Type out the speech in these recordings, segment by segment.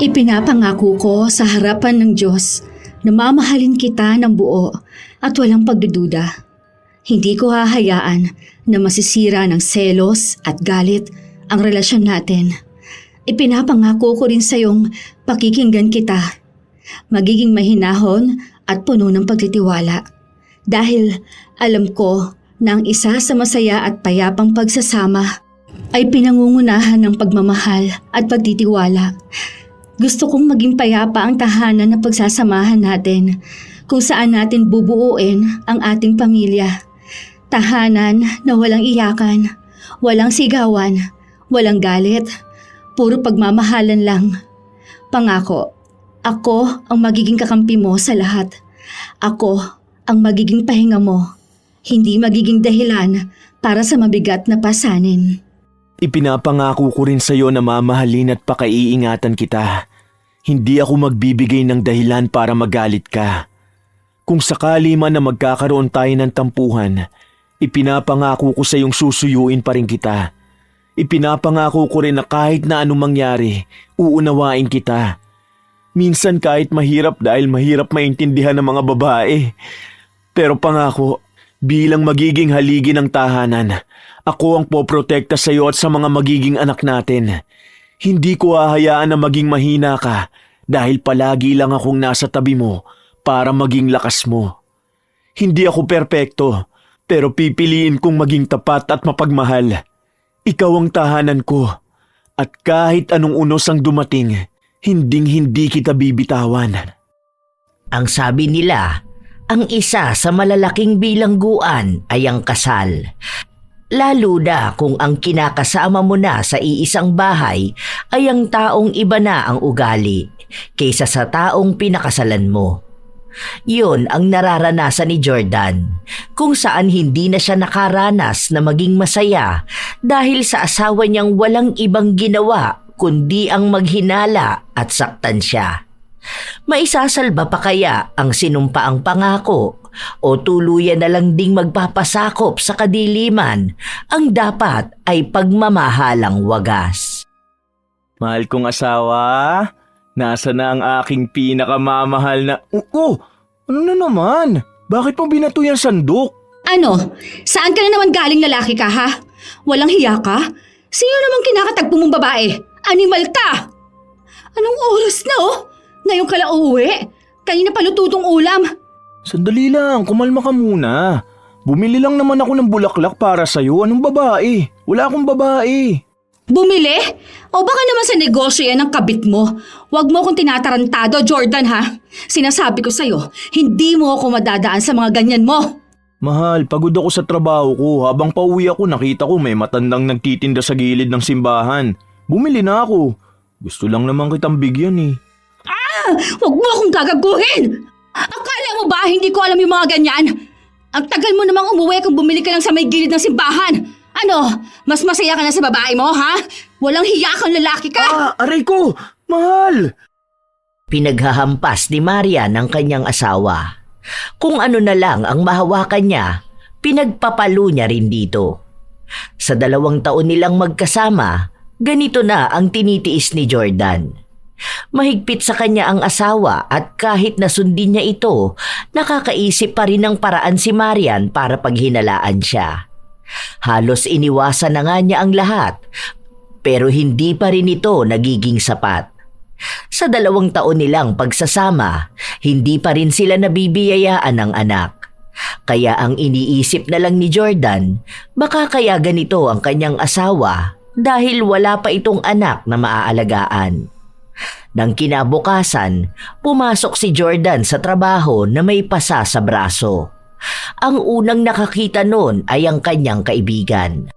Ipinapangako ko sa harapan ng Diyos na mamahalin kita ng buo at walang pagdududa. Hindi ko hahayaan na masisira ng selos at galit ang relasyon natin. Ipinapangako ko rin sa iyong pakikinggan kita. Magiging mahinahon at puno ng pagtitiwala. Dahil alam ko na ang isa sa masaya at payapang pagsasama ay pinangungunahan ng pagmamahal at pagtitiwala. Gusto kong maging payapa ang tahanan na pagsasamahan natin kung saan natin bubuuin ang ating pamilya. Tahanan na walang iyakan, walang sigawan, walang galit, puro pagmamahalan lang. Pangako, ako ang magiging kakampi mo sa lahat. Ako ang magiging pahinga mo, hindi magiging dahilan para sa mabigat na pasanin. Ipinapangako ko rin sa iyo na mamahalin at pakaiingatan kita. Hindi ako magbibigay ng dahilan para magalit ka. Kung sakali man na magkakaroon tayo ng tampuhan, ipinapangako ko sa iyong susuyuin pa rin kita. Ipinapangako ko rin na kahit na anong mangyari, uunawain kita. Minsan kahit mahirap dahil mahirap maintindihan ng mga babae. Pero pangako, bilang magiging haligi ng tahanan, ako ang poprotekta sa iyo at sa mga magiging anak natin. Hindi ko hahayaan na maging mahina ka dahil palagi lang akong nasa tabi mo para maging lakas mo. Hindi ako perpekto, pero pipiliin kong maging tapat at mapagmahal. Ikaw ang tahanan ko, at kahit anong unos ang dumating, hinding-hindi kita bibitawan. Ang sabi nila, ang isa sa malalaking bilangguan ay ang kasal. Lalo na kung ang kinakasama mo na sa iisang bahay ay ang taong iba na ang ugali kaysa sa taong pinakasalan mo. Yun ang nararanasan ni Jordan, kung saan hindi na siya nakaranas na maging masaya dahil sa asawa niyang walang ibang ginawa kundi ang maghinala at saktan siya. Maisasalba pa kaya ang sinumpaang pangako o tuluyan na lang ding magpapasakop sa kadiliman ang dapat ay pagmamahalang wagas? Mahal kong asawa, nasa na ang aking pinakamamahal na... ano na naman? Bakit mo binato yung sandok? Ano? Saan ka na naman galing, lalaki ka ha? Walang hiya ka? Sino namang kinakatagpo mong babae? Animal ka! Anong oras na oh? Ngayon ka lang uuwi? Kanina pa lututong ulam. Sandali lang, kumalma ka muna. Bumili lang naman ako ng bulaklak para sa'yo. Anong babae? Wala akong babae. Bumili? O baka naman sa negosyo yan ng kabit mo. Huwag mo akong tinatarantado, Jordan ha? Sinasabi ko sa'yo, hindi mo ako madadaan sa mga ganyan mo. Mahal, pagod ako sa trabaho ko. Habang pauwi ako, nakita ko may matandang nagtitinda sa gilid ng simbahan. Bumili na ako. Gusto lang naman kitang bigyan eh. Huwag mo akong gagaguhin! Akala mo ba hindi ko alam yung mga ganyan? Ang tagal mo namang umuwi kung bumili ka lang sa may gilid ng simbahan. Ano? Mas masaya ka na sa babae mo, ha? Walang hiya kang lalaki ka! Aray ko! Mahal! Pinaghahampas ni Maria ng kanyang asawa. Kung ano na lang ang mahawakan niya, pinagpapalo niya rin dito. Sa 2 taon nilang magkasama, ganito na ang tinitiis ni Jordan. Mahigpit sa kanya ang asawa at kahit nasundin niya ito, nakakaisip pa rin ng paraan si Marian para paghinalaan siya. Halos iniwasan na nga niya ang lahat, pero hindi pa rin ito nagiging sapat. Sa 2 taon nilang pagsasama, hindi pa rin sila nabibiyayaan ng anak. Kaya ang iniisip na lang ni Jordan, baka kaya ganito ang kanyang asawa dahil wala pa itong anak na maaalagaan. Nang kinabukasan, pumasok si Jordan sa trabaho na may pasa sa braso. Ang unang nakakita noon ay ang kanyang kaibigan.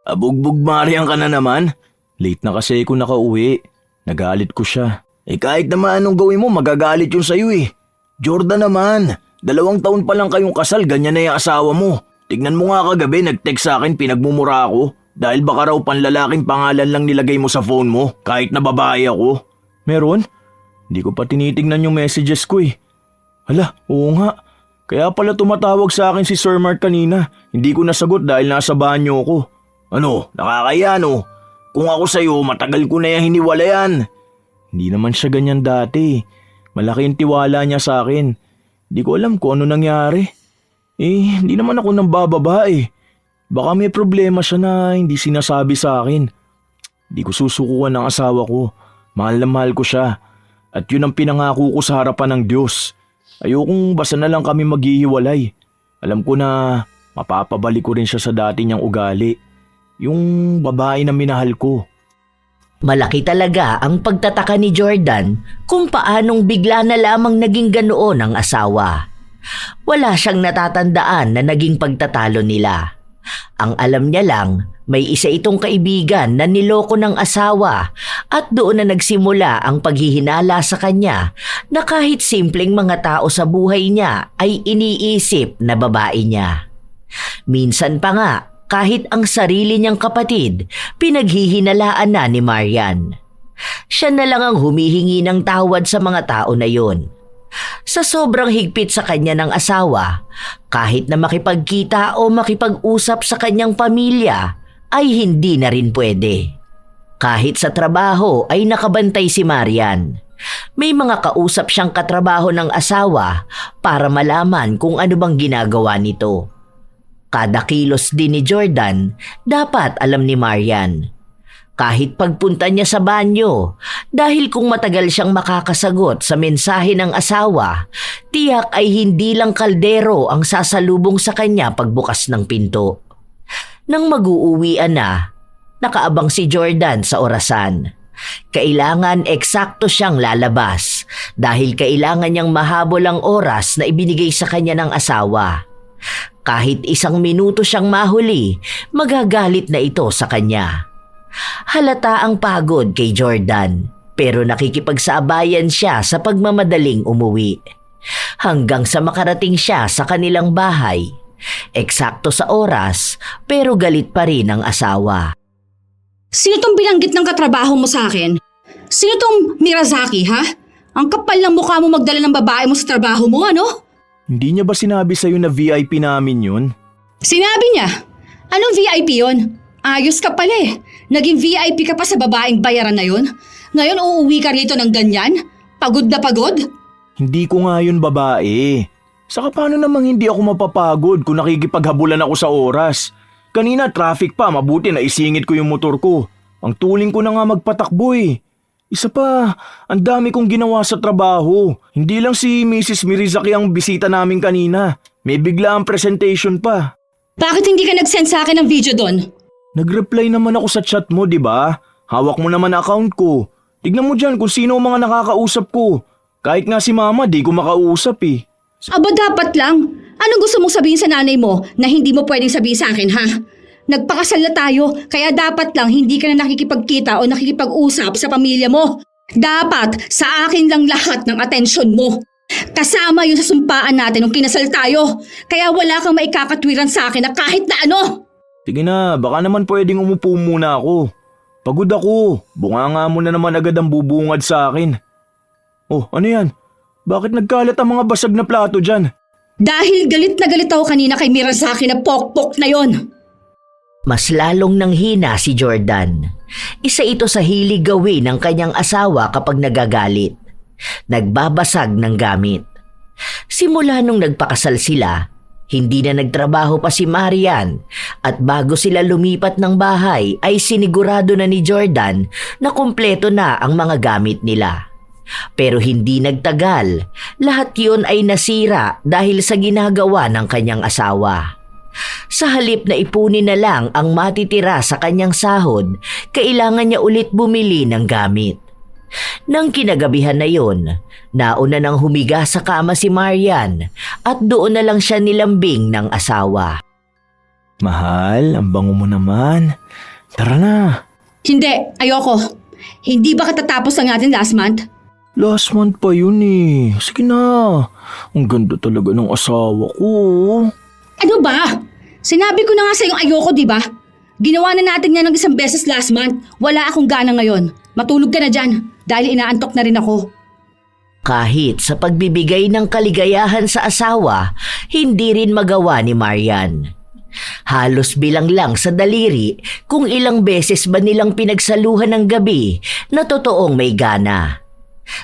Abugbog Marian ka na naman. Late na kasi ako nakauwi. Nagalit ko siya. Kahit naman anong gawin mo, magagalit yun sa'yo eh. Jordan naman, 2 taon pa lang kayong kasal, ganyan na yung asawa mo. Tignan mo nga kagabi, nag-text sa akin, pinagmumura ako. Dahil baka raw panlalaking pangalan lang nilagay mo sa phone mo, kahit na babae ako. Meron? Hindi ko pa tinitignan yung messages ko eh. Hala, oo nga. Kaya pala tumatawag sa akin si Sir Mark kanina. Hindi ko nasagot dahil nasa banyo ko. Ano, nakakaya no? Kung ako sa'yo, matagal ko na yung hiniwalayan. Hindi naman siya ganyan dati. Malaki yung tiwala niya sa akin. Di ko alam kung ano nangyari. Hindi naman ako nang bababae. Baka may problema siya na hindi sinasabi sa akin. Di ko susukuan ng asawa ko. Mahal na mahal ko siya. At yun ang pinangako ko sa harapan ng Diyos. Ayokong basta na lang kami maghihiwalay. Alam ko na mapapabalik ko rin siya sa dati niyang ugali. Yung babae na minahal ko. Malaki talaga ang pagtataka ni Jordan kung paanong bigla na lamang naging ganoon ang asawa. Wala siyang natatandaan na naging pagtatalo nila. Ang alam niya lang, may isa itong kaibigan na niloko ng asawa at doon na nagsimula ang paghihinala sa kanya na kahit simpleng mga tao sa buhay niya ay iniisip na babae niya. Minsan pa nga, kahit ang sarili niyang kapatid, pinaghihinalaan na ni Marian. Siya na lang ang humihingi ng tawad sa mga tao na yon. Sa sobrang higpit sa kanya ng asawa, kahit na makipagkita o makipag-usap sa kanyang pamilya, ay hindi na rin pwede. Kahit sa trabaho ay nakabantay si Marian. May mga kausap siyang katrabaho ng asawa para malaman kung ano bang ginagawa nito. Kada kilos din ni Jordan, dapat alam ni Marian. Kahit pagpunta niya sa banyo, dahil kung matagal siyang makakasagot sa mensahe ng asawa, tiyak ay hindi lang kaldero ang sasalubong sa kanya pagbukas ng pinto. Nang mag-uuwian na, nakaabang si Jordan sa orasan. Kailangan eksakto siyang lalabas dahil kailangan niyang mahabol ang oras na ibinigay sa kanya ng asawa. Kahit 1 minuto siyang mahuli, magagalit na ito sa kanya. Halata ang pagod kay Jordan, pero nakikipagsabayan siya sa pagmamadaling umuwi. Hanggang sa makarating siya sa kanilang bahay. Eksakto sa oras, pero galit pa rin ang asawa. Sino tong binanggit ng katrabaho mo sa akin? Sino tong Mirazaki, ha? Ang kapal ng mukha mo magdala ng babae mo sa trabaho mo, ano? Hindi niya ba sinabi sa'yo na VIP namin yun? Sinabi niya. Anong VIP yon? Ayos ka pala eh. Naging VIP ka pa sa babaeng bayaran na yon. Ngayon uuwi ka rito ng ganyan? Pagod na pagod? Hindi ko nga yun babae. Saka paano namang hindi ako mapapagod kung nakikipaghabulan ako sa oras? Kanina traffic pa, mabuti na isingit ko yung motor ko. Ang tuling ko na nga magpatakbo eh. Isa pa, ang dami kong ginawa sa trabaho. Hindi lang si Mrs. Mirizaki ang bisita namin kanina. May bigla ang presentation pa. Bakit hindi ka nag-send sa akin ng video doon? Nag-reply naman ako sa chat mo, di ba? Hawak mo naman ang account ko. Tignan mo dyan kung sino ang mga nakakausap ko. Kahit nga si mama, di ko makausap eh. Aba dapat lang. Anong gusto mong sabihin sa nanay mo na hindi mo pwedeng sabihin sa akin, ha? Nagpakasal na tayo, kaya dapat lang hindi ka na nakikipagkita o nakikipag-usap sa pamilya mo. Dapat sa akin lang lahat ng atensyon mo. Kasama yun sa sumpaan natin nung kinasal tayo. Kaya wala kang maikakatwiran sa akin na kahit na ano. Sige na, baka naman pwedeng umupo muna ako. Pagod ako. Bunganga mo na naman agad ang bubungad sa akin. Oh, ano yan? Bakit nagkalat ang mga basag na plato dyan? Dahil galit na galit ako kanina kay Mirazaki na pokpok na yon. Mas lalong nanghina si Jordan. Isa ito sa hilig gawin ng kanyang asawa kapag nagagalit. Nagbabasag ng gamit. Simula nung nagpakasal sila, hindi na nagtrabaho pa si Marian at bago sila lumipat ng bahay ay sinigurado na ni Jordan na kumpleto na ang mga gamit nila. Pero hindi nagtagal, lahat yun ay nasira dahil sa ginagawa ng kanyang asawa. Sa halip na ipunin na lang ang matitira sa kanyang sahod, kailangan niya ulit bumili ng gamit. Nang kinagabihan na yun, nauna nang humiga sa kama si Marian at doon na lang siya nilambing ng asawa. Mahal, ang bango mo naman. Tara na. Hindi, ayoko. Hindi ba katatapos ang atin last month? Last month pa yun eh. Sige na. Ang ganda talaga ng asawa ko. Ano ba? Sinabi ko na nga sa'yong ayoko, di ba? Ginawa na natin yan ng 1 beses last month. Wala akong gana ngayon. Matulog ka na dyan dahil inaantok na rin ako. Kahit sa pagbibigay ng kaligayahan sa asawa, hindi rin magawa ni Marian. Halos bilang lang sa daliri kung ilang beses ba nilang pinagsaluhan ng gabi na totoong may gana.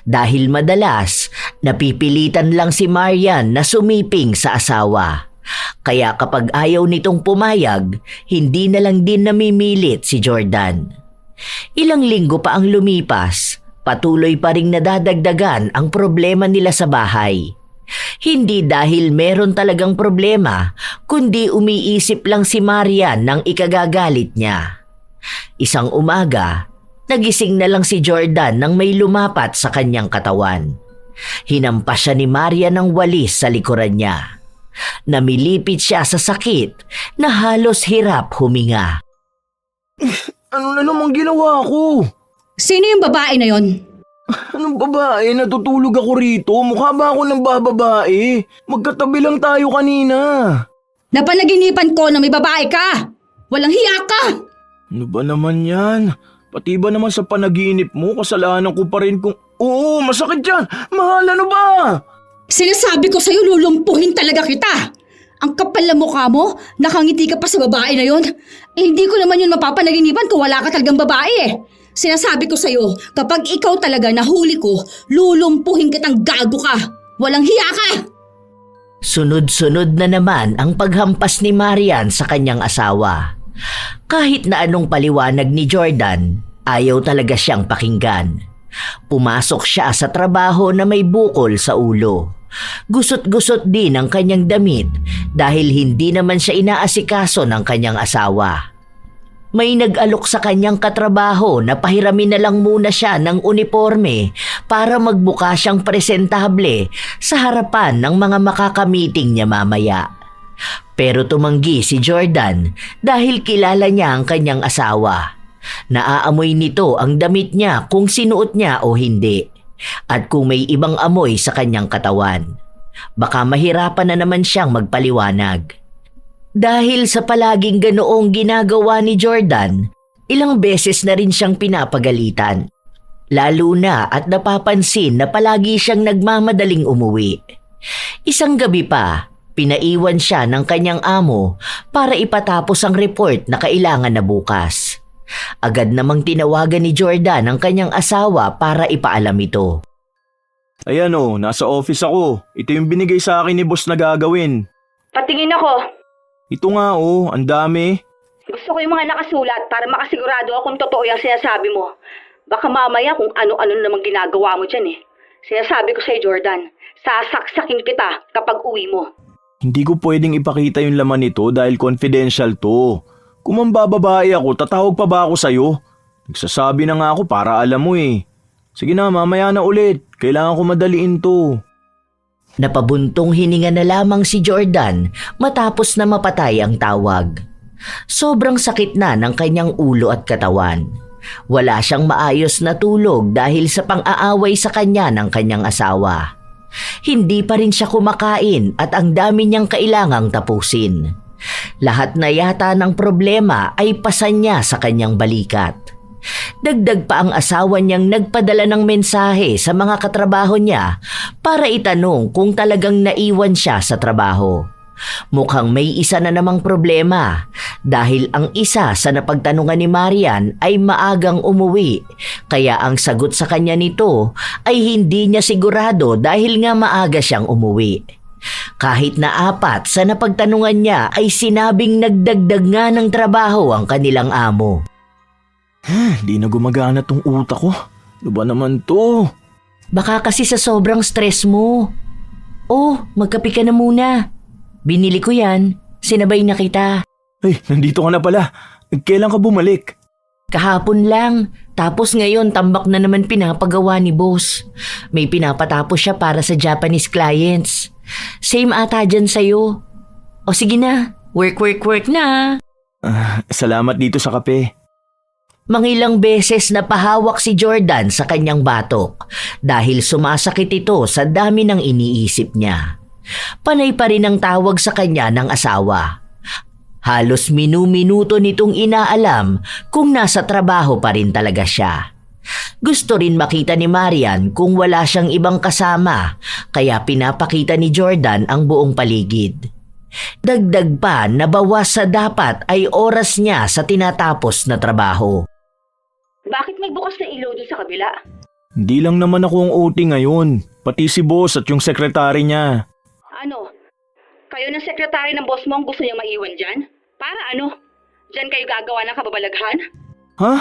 Dahil madalas, napipilitan lang si Marian na sumiping sa asawa. Kaya kapag ayaw nitong pumayag, hindi na lang din namimilit si Jordan. Ilang linggo pa ang lumipas, patuloy pa ring nadadagdagan ang problema nila sa bahay. Hindi dahil meron talagang problema, kundi umiisip lang si Marian ng ikagagalit niya. Isang umaga, nagising na lang si Jordan nang may lumapat sa kanyang katawan. Hinampas siya ni Marian ng walis sa likuran niya. Namilipit siya sa sakit na halos hirap huminga. Ano na namang ginawa ko? Sino yung babae na yon? Anong babae? Natutulog ako rito. Mukha ba ako ng bababae? Magkatabi lang tayo kanina. Napanaginipan ko na may babae ka! Walang hiya ka! Ano ba naman yan? Pati ba naman sa panaginip mo, kasalanan ko pa rin kung... Oo, masakit yan! Mahal, ano ba? Sinasabi ko sa'yo, lulumpuhin talaga kita! Ang kapal na mukha mo, nakangiti ka pa sa babae na yon. Hindi ko naman yun mapapanaginipan kung wala ka talagang babae eh. Sinasabi ko sa'yo, kapag ikaw talaga nahuli ko, lulumpuhin kitang gago ka! Walang hiya ka! Sunod-sunod na naman ang paghampas ni Marian sa kanyang asawa. Kahit na anong paliwanag ni Jordan, ayaw talaga siyang pakinggan. Pumasok siya sa trabaho na may bukol sa ulo. Gusot-gusot din ang kanyang damit dahil hindi naman siya inaasikaso ng kanyang asawa. May nag-alok sa kanyang katrabaho na pahiramin na lang muna siya ng uniforme para magbuka siyang presentable sa harapan ng mga makakamiting niya mamaya. Pero tumanggi si Jordan dahil kilala niya ang kanyang asawa. Naaamoy nito ang damit niya kung sinuot niya o hindi. At kung may ibang amoy sa kanyang katawan. Baka mahirapan na naman siyang magpaliwanag. Dahil sa palaging ganoong ginagawa ni Jordan, ilang beses na rin siyang pinapagalitan. Lalo na at napapansin na palagi siyang nagmamadaling umuwi. Isang gabi pa, pinaiwan siya ng kanyang amo para ipatapos ang report na kailangan na bukas. Agad namang tinawagan ni Jordan ang kanyang asawa para ipaalam ito. Ayan o, nasa office ako. Ito yung binigay sa akin ni boss na gagawin. Patingin ako. Ito nga o, ang dami. Gusto ko yung mga nakasulat para makasigurado ako kung totoo yung sinasabi mo. Baka mamaya kung ano-ano namang ginagawa mo dyan eh. Sinasabi ko sa'yo, Jordan, sasaksakin kita kapag uwi mo. Hindi ko pwedeng ipakita yung laman nito dahil confidential to. Kung mambababae ako, tatawag pa ba ako sa'yo? Nagsasabi na nga ako para alam mo eh. Sige na, mamaya na ulit. Kailangan ko madaliin to. Napabuntong hininga na lamang si Jordan matapos na mapatay ang tawag. Sobrang sakit na ng kanyang ulo at katawan. Wala siyang maayos na tulog dahil sa pang-aaway sa kanya ng kanyang asawa. Hindi pa rin siya kumakain at ang dami niyang kailangang tapusin. Lahat na yata ng problema ay pasan niya sa kanyang balikat. Dagdag pa ang asawa niyang nagpadala ng mensahe sa mga katrabaho niya para itanong kung talagang naiwan siya sa trabaho. Mukhang may isa na namang problema dahil ang isa sa napagtanungan ni Marian ay maagang umuwi, kaya ang sagot sa kanya nito ay hindi niya sigurado dahil nga maaga siyang umuwi. Kahit na 4 sa napagtanungan niya ay sinabing nagdagdag nga ng trabaho ang kanilang amo. Di na gumagana tong utak ko. Ano ba naman to? Baka kasi sa sobrang stress mo. Oh, magkape ka na muna. Binili ko yan. Sinabay na kita. Ay, nandito ka na pala. Kailan ka bumalik? Kahapon lang. Tapos ngayon tambak na naman pinapagawa ni boss. May pinapatapos siya para sa Japanese clients. Same ata dyan sa'yo. O sige na, work na. Salamat dito sa kape. Mangilang beses na pahawak si Jordan sa kanyang batok dahil sumasakit ito sa dami ng iniisip niya. Panay pa rin ang tawag sa kanya ng asawa. Halos minu-minuto nitong inaalam kung nasa trabaho pa rin talaga siya. Gusto rin makita ni Marian kung wala siyang ibang kasama, kaya pinapakita ni Jordan ang buong paligid. Dagdag pa na bawas sa dapat ay oras niya sa tinatapos na trabaho. Bakit may bukas na ilaw doon sa kabila? Hindi lang naman ako ang OT ngayon, pati si boss at yung sekretary niya. Ano? Kayo ng sekretary ng boss mo ang gusto niyang maiwan dyan? Para ano? Dyan kayo gagawa ng kababalaghan? Ha?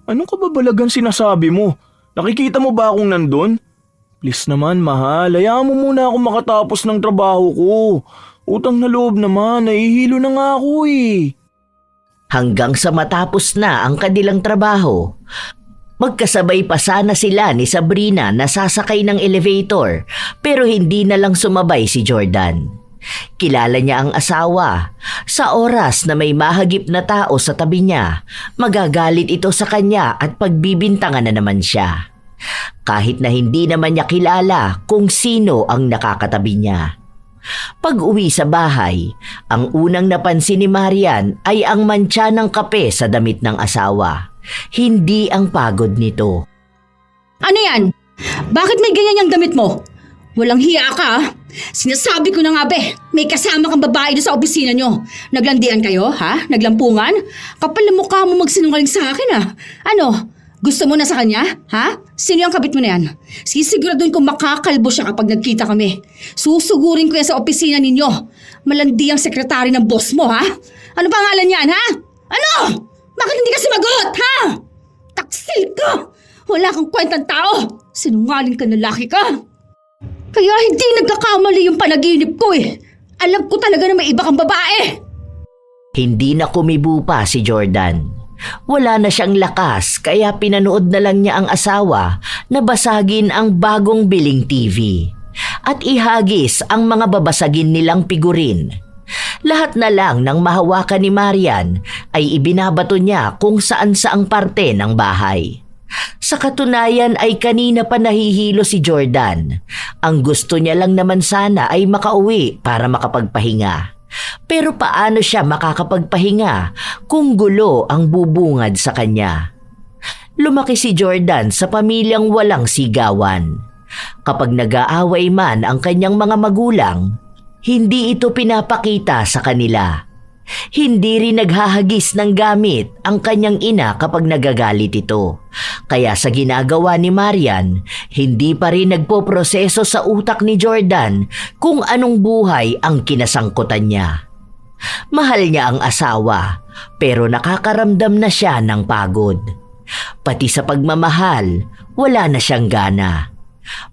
Anong kababalagan sinasabi mo? Nakikita mo ba akong nandun? Please naman, mahal. Hayaan mo muna ako makatapos ng trabaho ko. Utang na loob naman. Nahihilo na nga ako eh. Hanggang sa matapos na ang kanilang trabaho, magkasabay pa sana sila ni Sabrina na sasakay ng elevator pero hindi na lang sumabay si Jordan. Kilala niya ang asawa. Sa oras na may mahagip na tao sa tabi niya, magagalit ito sa kanya at pagbibintangan na naman siya. Kahit na hindi naman niya kilala kung sino ang nakakatabi niya. Pag-uwi sa bahay, ang unang napansin ni Marian ay ang mantsa ng kape sa damit ng asawa. Hindi ang pagod nito. Ano yan? Bakit may ganyan yung damit mo? Walang hiya ka, ha? Sinasabi ko na nga, be, may kasama kang babae doon sa opisina nyo. Naglandian kayo, ha? Naglampungan? Kapal na mukha mo magsinungaling sa akin, ha? Ano? Gusto mo na sa kanya? Ha? Sino yung kabit mo na yan? Sisiguraduhin ko makakalbo siya kapag nagkita kami. Susugurin ko yan sa opisina ninyo. Malandi ang sekretary ng boss mo, ha? Ano pangalan yan, ha? Ano? Bakit hindi ka sumagot, ha? Taksil ka! Wala kang kwentang tao! Sinungaling ka na laki ka! Kaya hindi nagkakamali yung panaginip ko eh. Alam ko talaga na may iba kang babae. Hindi na kumibo pa si Jordan. Wala na siyang lakas kaya pinanood na lang niya ang asawa na basagin ang bagong biling TV at ihagis ang mga babasagin nilang figurin. Lahat na lang ng mahawakan ni Marian ay ibinabato niya kung saan-saang parte ng bahay. Sa katunayan ay kanina pa nahihilo si Jordan. Ang gusto niya lang naman sana ay makauwi para makapagpahinga. Pero paano siya makakapagpahinga kung gulo ang bubungad sa kanya? Lumaki si Jordan sa pamilyang walang sigawan. Kapag nag-aaway man ang kanyang mga magulang, hindi ito pinapakita sa kanila. Hindi rin naghahagis ng gamit ang kanyang ina kapag nagagalit ito. Kaya sa ginagawa ni Marian, hindi pa rin nagpoproseso sa utak ni Jordan kung anong buhay ang kinasangkutan niya. Mahal niya ang asawa, pero nakakaramdam na siya ng pagod. Pati sa pagmamahal, wala na siyang gana.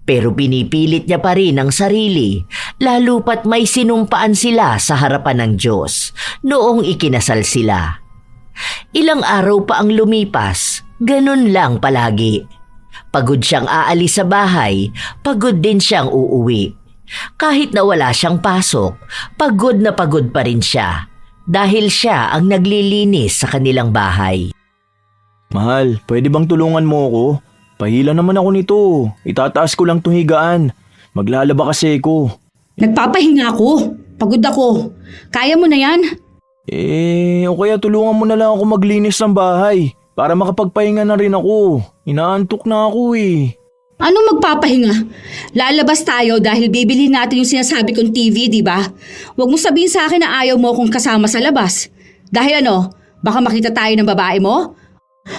Pero pinipilit niya pa rin ang sarili, lalo pat may sinumpaan sila sa harapan ng Diyos noong ikinasal sila. Ilang araw pa ang lumipas, ganun lang palagi. Pagod siyang aalis sa bahay, pagod din siyang uuwi. Kahit na wala siyang pasok, pagod na pagod pa rin siya dahil siya ang naglilinis sa kanilang bahay. Mahal, pwede bang tulungan mo ako? Pahila naman ako nito. Itataas ko lang itong higaan. Maglalaba kasi ko. Nagpapahinga ako. Pagod ako. Kaya mo na yan? O kaya tulungan mo na lang ako maglinis ng bahay. Para makapagpahinga na rin ako. Inaantok na ako eh. Ano magpapahinga? Lalabas tayo dahil bibili natin yung sinasabi kong TV, di ba? Huwag mo sabihin sa akin na ayaw mo akong kasama sa labas. Dahil ano, baka makita tayo ng babae mo?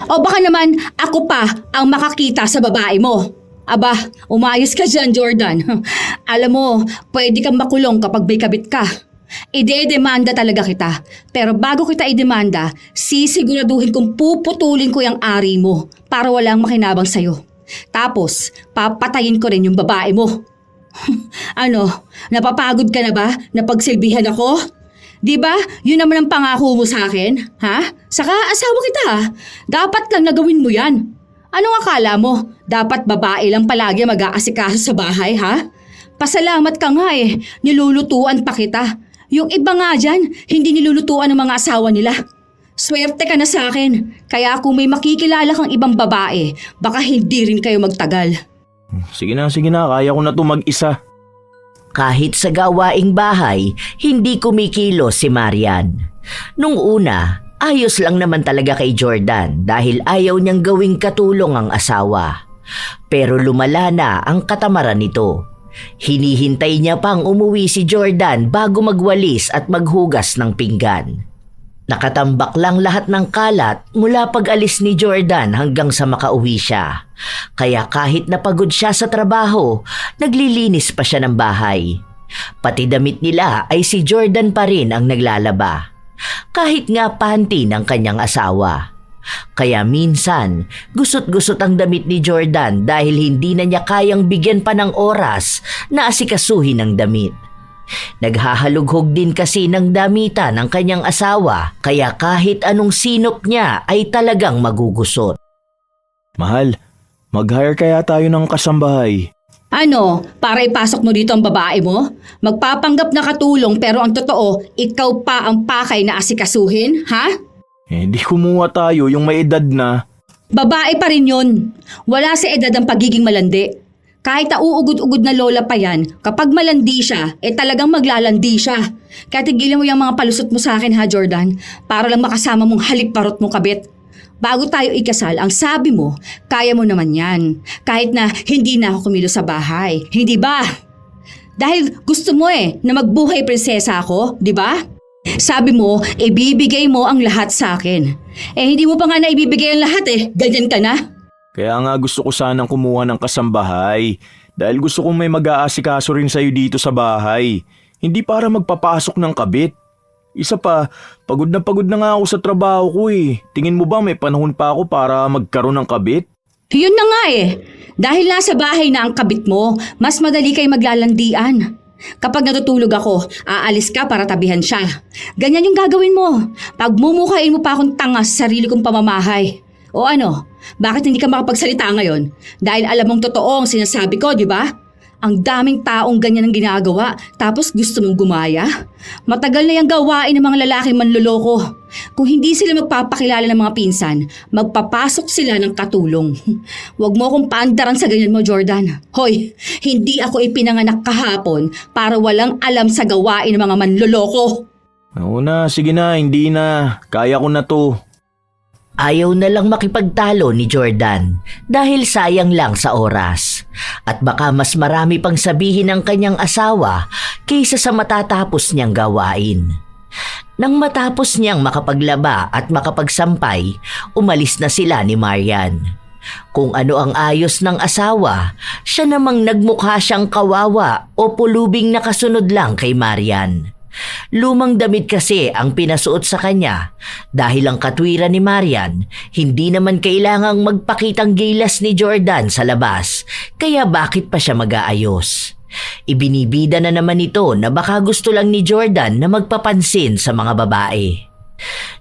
O baka naman ako pa ang makakita sa babae mo. Aba, umayos ka dyan, Jordan. Alam mo, pwede kang makulong kapag may kabit ka. Ide-demanda talaga kita. Pero bago kita idemanda, sisiguraduhin kong puputulin ko yung ari mo para walang makinabang sa'yo. Tapos, papatayin ko rin yung babae mo. Ano, napapagod ka na ba na pagsilbihan ako? Di ba? Yun naman ang pangako mo sa akin, ha? Saka asawa kita, ha? Dapat lang nagawin mo yan. Anong akala mo? Dapat babae lang palagi mag-aasikaso sa bahay, ha? Pasalamat ka nga eh, nilulutuan pa kita. Yung iba nga dyan, hindi nilulutuan ng mga asawa nila. Swerte ka na sa akin, kaya kung may makikilala kang ibang babae, baka hindi rin kayo magtagal. Sige na, kaya ko na ito mag-isa. Kahit sa gawaing bahay, hindi kumikilos si Marian. Nung una, ayos lang naman talaga kay Jordan dahil ayaw niyang gawing katulong ang asawa. Pero lumala na ang katamaran nito. Hinihintay niya pang umuwi si Jordan bago magwalis at maghugas ng pinggan. Nakatambak lang lahat ng kalat mula pag-alis ni Jordan hanggang sa makauwi siya. Kaya kahit napagod siya sa trabaho, naglilinis pa siya ng bahay. Pati damit nila ay si Jordan pa rin ang naglalaba. Kahit nga panty ng kanyang asawa. Kaya minsan, gusot-gusot ang damit ni Jordan dahil hindi na niya kayang bigyan pa ng oras na asikasuhin ang damit. Naghahalughog din kasi ng damitan ng kanyang asawa kaya kahit anong sinop niya ay talagang magugusot. Mahal, mag-hire kaya tayo ng kasambahay. Ano, para ipasok mo dito ang babae mo? Magpapanggap na katulong pero ang totoo, ikaw pa ang pakay na asikasuhin, ha? Di kumuha tayo yung may edad na. Babae pa rin yun. Wala sa edad ang pagiging malandi. Kahit na uugod-ugod na lola pa yan, kapag malandi siya, talagang maglalandi siya. Kaya tigilan mo yung mga palusot mo sa akin ha, Jordan, para lang makasama mong halik-parot mong kabit. Bago tayo ikasal, ang sabi mo, kaya mo naman yan. Kahit na hindi na ako kumilos sa bahay. Hindi ba? Dahil gusto mo na magbuhay prinsesa ako, di ba? Sabi mo, ibibigay mo ang lahat sa akin. Hindi mo pa nga na ibibigay ang lahat ganyan ka na. Kaya nga gusto ko sanang kumuha ng kasambahay. Dahil gusto kong may mag-aasikaso rin sa'yo dito sa bahay. Hindi para magpapasok ng kabit. Isa pa, pagod na nga ako sa trabaho ko Tingin mo ba may panahon pa ako para magkaroon ng kabit? Yun na nga Dahil nasa bahay na ang kabit mo, mas madali kayo maglalandian. Kapag natutulog ako, aalis ka para tabihan siya. Ganyan yung gagawin mo. Pagmumukhain mo pa akong tanga sa sarili kong pamamahay. O ano, bakit hindi ka makapagsalita ngayon? Dahil alam mong totoo ang sinasabi ko, di ba? Ang daming taong ganyan ang ginagawa, tapos gusto mong gumaya? Matagal na yung gawain ng mga lalaking manloloko. Kung hindi sila magpapakilala ng mga pinsan, magpapasok sila ng katulong. Huwag mo akong paandaran sa ganyan mo, Jordan. Hoy, hindi ako ipinanganak kahapon para walang alam sa gawain ng mga manloloko. Oo na, sige na, hindi na. Kaya ko na to. Ayaw na lang makipagtalo ni Jordan dahil sayang lang sa oras. At baka mas marami pang sabihin ng kanyang asawa kaysa sa matatapos niyang gawain. Nang matapos niyang makapaglaba at makapagsampay, umalis na sila ni Marian. Kung ano ang ayos ng asawa, siya namang nagmukha siyang kawawa o pulubing nakasunod lang kay Marian. Lumang damit kasi ang pinasuot sa kanya dahil ang katwiran ni Marian hindi naman kailangang magpakitang gilas ni Jordan sa labas kaya bakit pa siya mag-aayos. Ibinibida na naman ito na baka gusto lang ni Jordan na magpapansin sa mga babae.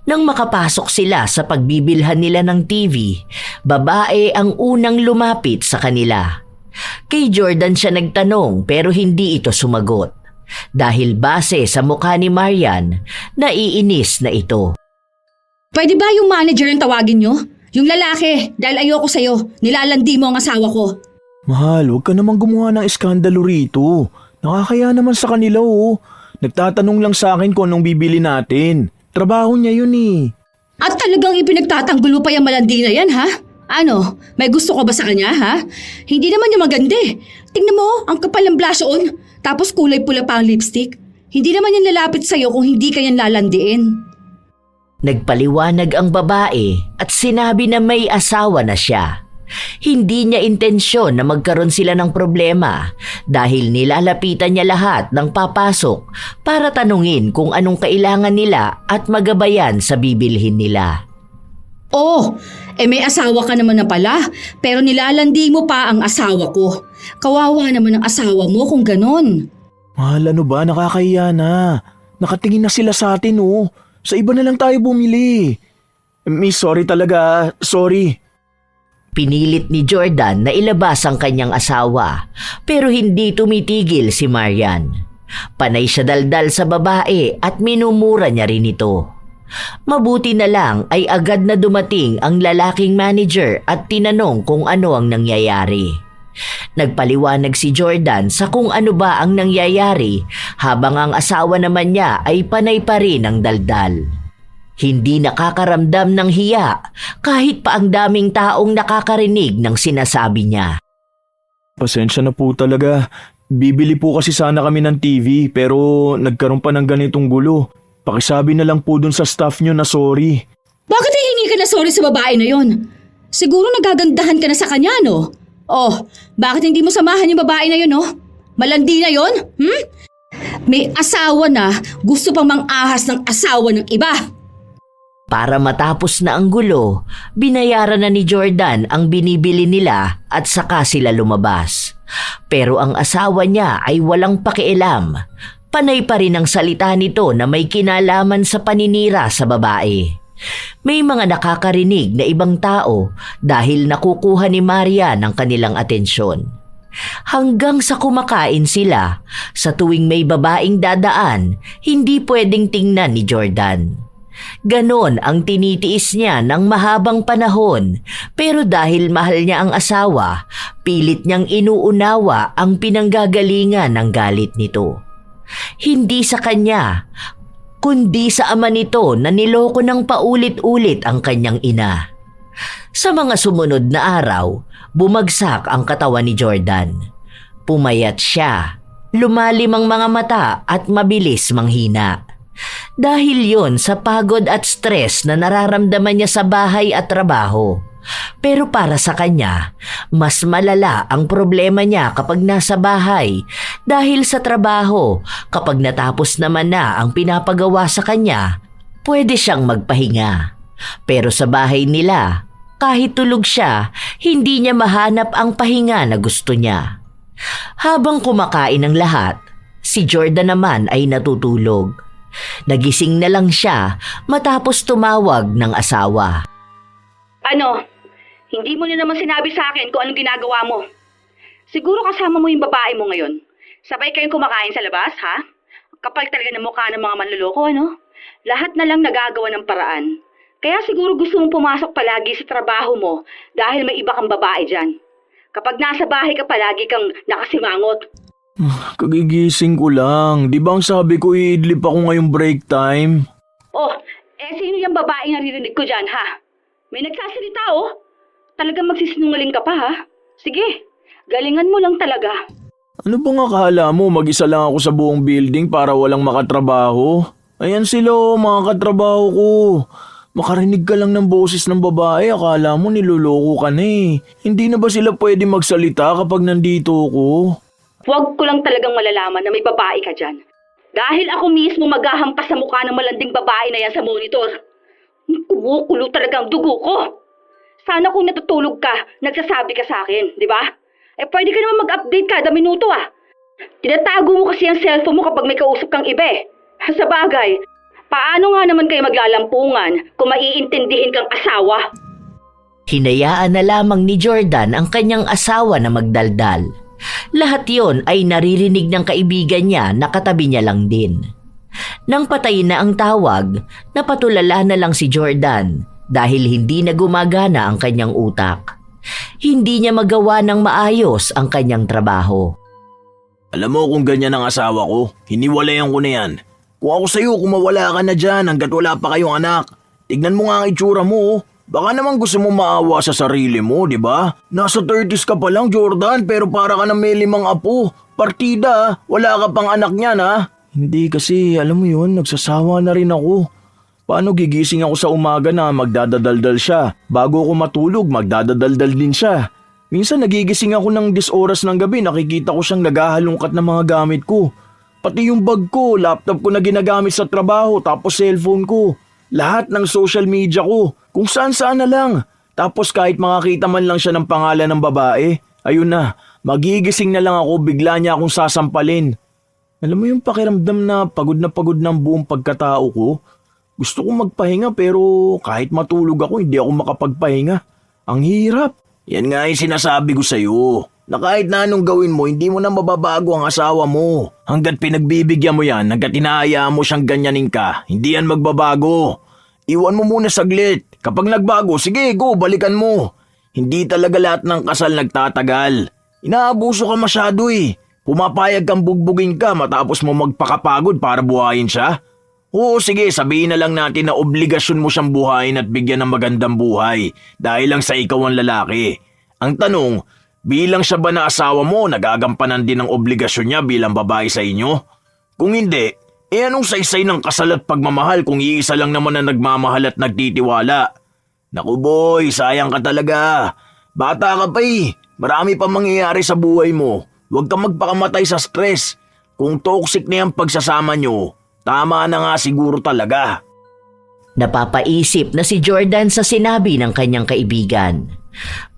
Nang makapasok sila sa pagbibilhan nila ng TV, babae ang unang lumapit sa kanila. Kay Jordan siya nagtanong pero hindi ito sumagot. Dahil base sa mukha ni Marian, naiinis na ito. Pwede ba yung manager ang tawagin nyo? Yung lalaki, dahil ayoko sa'yo, nilalandi mo ang asawa ko. Mahal, huwag ka namang gumawa ng iskandalo rito. Nakakaya naman sa kanila Nagtatanong lang sa akin kung anong bibili natin. Trabaho niya yun At talagang ipinagtatanggol mo pa yung malandi na yan, ha? Ano, may gusto ka ba sa kanya, ha? Hindi naman niya maganda Tingnan mo, ang kapal ng blush on. Tapos kulay pula pa ang lipstick. Hindi naman yan lalapit sa'yo kung hindi ka yan lalandiin. Nagpaliwanag ang babae at sinabi na may asawa na siya. Hindi niya intensyon na magkaroon sila ng problema dahil nilalapitan niya lahat ng papasok para tanungin kung anong kailangan nila at magabayan sa bibilhin nila. Oh, may asawa ka naman na pala, pero nilalandi mo pa ang asawa ko. Kawawa naman ang asawa mo kung ganon. Mahal, ano ba? Nakakahiya na. Nakatingin na sila sa atin Sa iba na lang tayo bumili. Miss, sorry talaga. Sorry. Pinilit ni Jordan na ilabas ang kanyang asawa pero hindi tumitigil si Marian. Panay siya daldal sa babae at minumura niya rin ito. Mabuti na lang ay agad na dumating ang lalaking manager at tinanong kung ano ang nangyayari. Nagpaliwanag si Jordan sa kung ano ba ang nangyayari habang ang asawa naman niya ay panay pa rin ang daldal. Hindi nakakaramdam ng hiya kahit pa ang daming taong nakakarinig ng sinasabi niya. Pasensya na po talaga. Bibili po kasi sana kami ng TV pero nagkaroon pa ng ganitong gulo. Pakisabi na lang po dun sa staff nyo na sorry. Bakit hihingi ka na sorry sa babae na yon? Siguro nagagandahan ka na sa kanya, no? Oh, bakit hindi mo samahan yung babae na yun, no? Malandi na yon? May asawa na, gusto pang mang-ahas ng asawa ng iba. Para matapos na ang gulo, binayaran na ni Jordan ang binibili nila at saka sila lumabas. Pero ang asawa niya ay walang pakialam. Panay pa rin ang salita nito na may kinalaman sa paninira sa babae. May mga nakakarinig na ibang tao dahil nakukuha ni Maria ng kanilang atensyon. Hanggang sa kumakain sila, sa tuwing may babaeng dadaan, hindi pwedeng tingnan ni Jordan. Ganon ang tinitiis niya ng mahabang panahon, pero dahil mahal niya ang asawa, pilit niyang inuunawa ang pinanggagalingan ng galit nito. Hindi sa kanya, kundi sa ama nito na niloko ng paulit-ulit ang kanyang ina. Sa mga sumunod na araw, bumagsak ang katawan ni Jordan. Pumayat siya, lumalim ang mga mata at mabilis manghina. Dahil yon sa pagod at stress na nararamdaman niya sa bahay at trabaho. Pero para sa kanya, mas malala ang problema niya kapag nasa bahay dahil sa trabaho, kapag natapos naman na ang pinapagawa sa kanya, pwede siyang magpahinga. Pero sa bahay nila, kahit tulog siya, hindi niya mahanap ang pahinga na gusto niya. Habang kumakain ang lahat, si Jordan naman ay natutulog. Nagising na lang siya matapos tumawag ng asawa. Ano? Hindi mo na naman sinabi sa akin kung anong ginagawa mo. Siguro kasama mo yung babae mo ngayon. Sabay kayong kumakain sa labas, ha? Kapal talaga ng mukha ng mga manloloko, ano? Lahat na lang nagagawa ng paraan. Kaya siguro gusto mong pumasok palagi sa trabaho mo dahil may iba kang babae dyan. Kapag nasa bahay ka palagi kang nakasimangot. Kagigising ko lang. Di ba ang sabi ko iidlip ako ngayong break time? Oh, sino yung babae naririnig ko dyan, ha? May nagsasalita, oh. Talagang magsisinungaling ka pa, ha? Sige, galingan mo lang talaga. Ano bang akala mo mag-isa lang ako sa buong building para walang makatrabaho? Ayan sila, mga katrabaho ko. Makarinig ka lang ng boses ng babae, akala mo niloloko ka na eh. Hindi na ba sila pwede magsalita kapag nandito ako? Huwag ko lang talagang malalaman na may babae ka dyan. Dahil ako mismo maghahampas sa mukha ng malanding babae na yan sa monitor. Kumukulo talaga ang dugo ko. Sana kung natutulog ka, nagsasabi ka sa akin, di ba? Pwede ka naman mag-update kada minuto, ah. Tinatago mo kasi ang cellphone mo kapag may kausap kang iba, eh. Sa bagay, paano nga naman kayo maglalampungan kung maiintindihin kang asawa? Hinayaan na lamang ni Jordan ang kanyang asawa na magdaldal. Lahat yon ay naririnig ng kaibigan niya na katabi niya lang din. Nang patayin na ang tawag, napatulala na lang si Jordan dahil hindi na gumagana ang kanyang utak. Hindi niya magawa ng maayos ang kanyang trabaho. Alam mo kung ganyan ang asawa ko, hiniwalayan ko na yan. Kung ako sa'yo, kumawala ka na dyan hanggat wala pa kayong anak. Tignan mo nga ang itsura mo, oh. Baka naman gusto mo maawa sa sarili mo, di ba? Nasa 30s ka pa lang, Jordan, pero para ka na may 5 apo. Partida, wala ka pang anak niyan, ha? Hindi kasi, alam mo yun, nagsasawa na rin ako. Paano gigising ako sa umaga na magdadadaldal siya? Bago ako matulog, magdadadaldal din siya. Minsan nagigising ako ng 10 oras ng gabi, nakikita ko siyang naghahalongkat ng mga gamit ko. Pati yung bag ko, laptop ko na ginagamit sa trabaho, tapos cellphone ko. Lahat ng social media ko, kung saan-saan na lang. Tapos kahit makakita man lang siya ng pangalan ng babae, ayun na, magigising na lang ako, bigla niya akong sasampalin. Alam mo yung pakiramdam na pagod ng buong pagkatao ko? Gusto kong magpahinga pero kahit matulog ako, hindi ako makapagpahinga. Ang hirap. Yan nga yung sinasabi ko sa'yo. Na kahit na anong gawin mo, hindi mo na mababago ang asawa mo. Hanggat pinagbibigyan mo yan, hanggat inaayaan mo siyang ganyanin ka, hindi yan magbabago. Iwan mo muna saglit. Kapag nagbago, sige, go, balikan mo. Hindi talaga lahat ng kasal nagtatagal. Inaabuso ka masyado eh. Pumapayag kang bugbugin ka matapos mo magpakapagod para buhayin siya. Oo, sige, sabihin na lang natin na obligasyon mo siyang buhayin at bigyan ng magandang buhay dahil lang sa ikaw ang lalaki. Ang tanong, Bilang siya ba na asawa mo, nagagampanan din ang obligasyon niya bilang babae sa inyo? Kung hindi, anong saysay ng kasal at pagmamahal kung iisa lang naman na nagmamahal at nagtitiwala? Naku boy, sayang ka talaga. Bata ka pa eh. Marami pa mangyayari sa buhay mo. Huwag kang magpakamatay sa stress. Kung toxic na yung pagsasama nyo, tama na nga siguro talaga. Napapaisip na si Jordan sa sinabi ng kanyang kaibigan.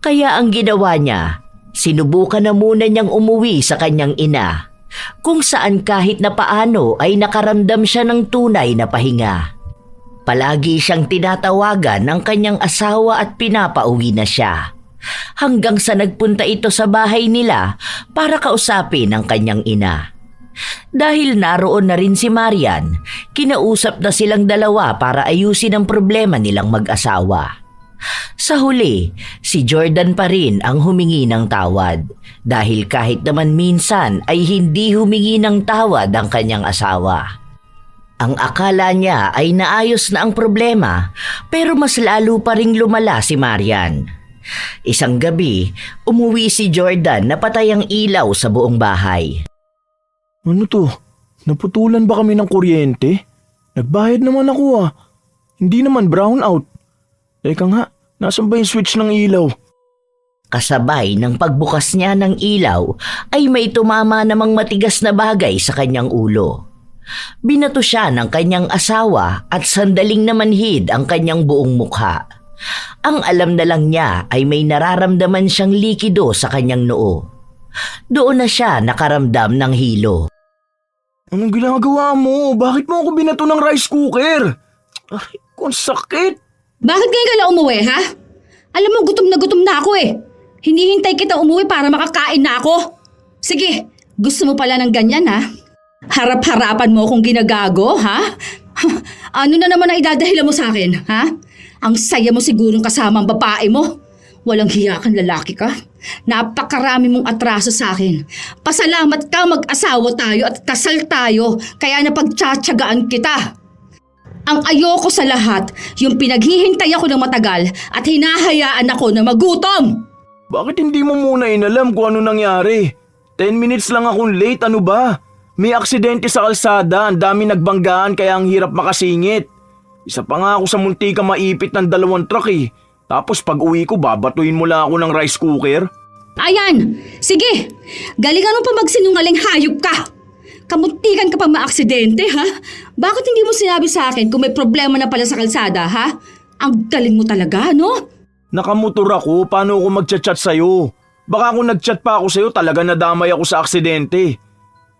Kaya ang ginawa niya, sinubukan na muna niyang umuwi sa kanyang ina, kung saan kahit na paano ay nakaramdam siya ng tunay na pahinga. Palagi siyang tinatawagan ng kanyang asawa at pinapauwi na siya, hanggang sa nagpunta ito sa bahay nila para kausapin ang kanyang ina. Dahil naroon na rin si Marian, kinausap na silang dalawa para ayusin ang problema nilang mag-asawa. Sa huli, si Jordan pa rin ang humingi ng tawad dahil kahit naman minsan ay hindi humingi ng tawad ang kanyang asawa. Ang akala niya ay naayos na ang problema, pero mas lalo pa ring lumala si Marian. Isang gabi, umuwi si Jordan na patay ang ilaw sa buong bahay. Ano to? Naputulan ba kami ng kuryente? Nagbayad naman ako Hindi naman brownout. Teka nga, nasan ba yung switch ng ilaw? Kasabay ng pagbukas niya ng ilaw ay may tumama namang matigas na bagay sa kanyang ulo. Binato siya ng kanyang asawa at sandaling namanhid ang kanyang buong mukha. Ang alam na lang niya ay may nararamdaman siyang likido sa kanyang noo. Doon na siya nakaramdam ng hilo. Anong ginagawa mo? Bakit mo ako binato ng rice cooker? Ay, kung sakit. Bakit ngayon ka lang umuwi, ha? Alam mo, gutom na ako eh. Hinihintay kita umuwi para makakain na ako. Sige, gusto mo pala ng ganyan, ha? Harap-harapan mo akong ginagago, ha? Ano na naman ang idadahilan mo sa akin, ha? Ang saya mo sigurong kasama ang babae mo. Walang hiya kang lalaki ka. Napakarami mong atraso sa akin. Pasalamat ka mag-asawa tayo at kasal tayo, kaya napagtsatsagaan kita. Ang ayoko sa lahat, yung pinaghihintay ako ng matagal at hinahayaan ako na magutom. Bakit hindi mo muna inalam kung ano nangyari? 10 minutes lang akong late, ano ba? May aksidente sa kalsada, ang dami nagbanggaan kaya ang hirap makasingit. Isa pa nga ako sa muntika maipit ng 2 truck eh. Tapos pag uwi ko, babatuin mo lang ako ng rice cooker. Ayan! Sige! Galingan mo pa magsinungaling hayop ka! Kamuntikan ka pa maaksidente, ha? Bakit hindi mo sinabi sa akin kung may problema na pala sa kalsada, ha? Ang galing mo talaga, no? Nakamotor ako, paano ako magchat-chat sa'yo? Baka kung nagchat pa ako sa'yo, talaga nadamay ako sa aksidente.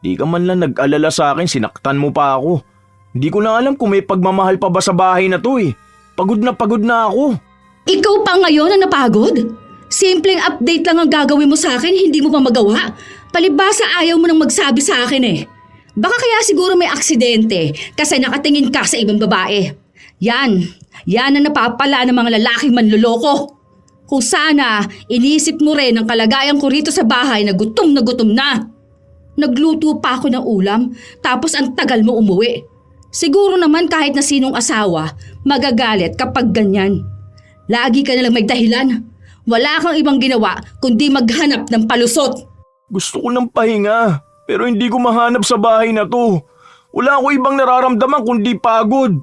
Di ka man lang nag-alala sa akin, sinaktan mo pa ako. Hindi ko na alam kung may pagmamahal pa ba sa bahay na to eh. Pagod na ako. Ikaw pa ngayon na napagod? Simpleng update lang ang gagawin mo sa akin, hindi mo pa magawa. Palibhasa ayaw mo nang magsabi sa akin eh. Baka kaya siguro may aksidente kasi nakatingin ka sa ibang babae. Yan ang napapala ng mga lalaking manloloko. Kung sana, inisip mo rin ang kalagayan ko rito sa bahay na gutom na. Nagluto pa ako ng ulam, tapos ang tagal mo umuwi. Siguro naman kahit na sinong asawa, magagalit kapag ganyan. Lagi ka nalang may dahilan. Wala kang ibang ginawa kundi maghanap ng palusot. Gusto ko ng pahinga, pero hindi ko mahanap sa bahay na to. Wala ako ibang nararamdaman kundi pagod.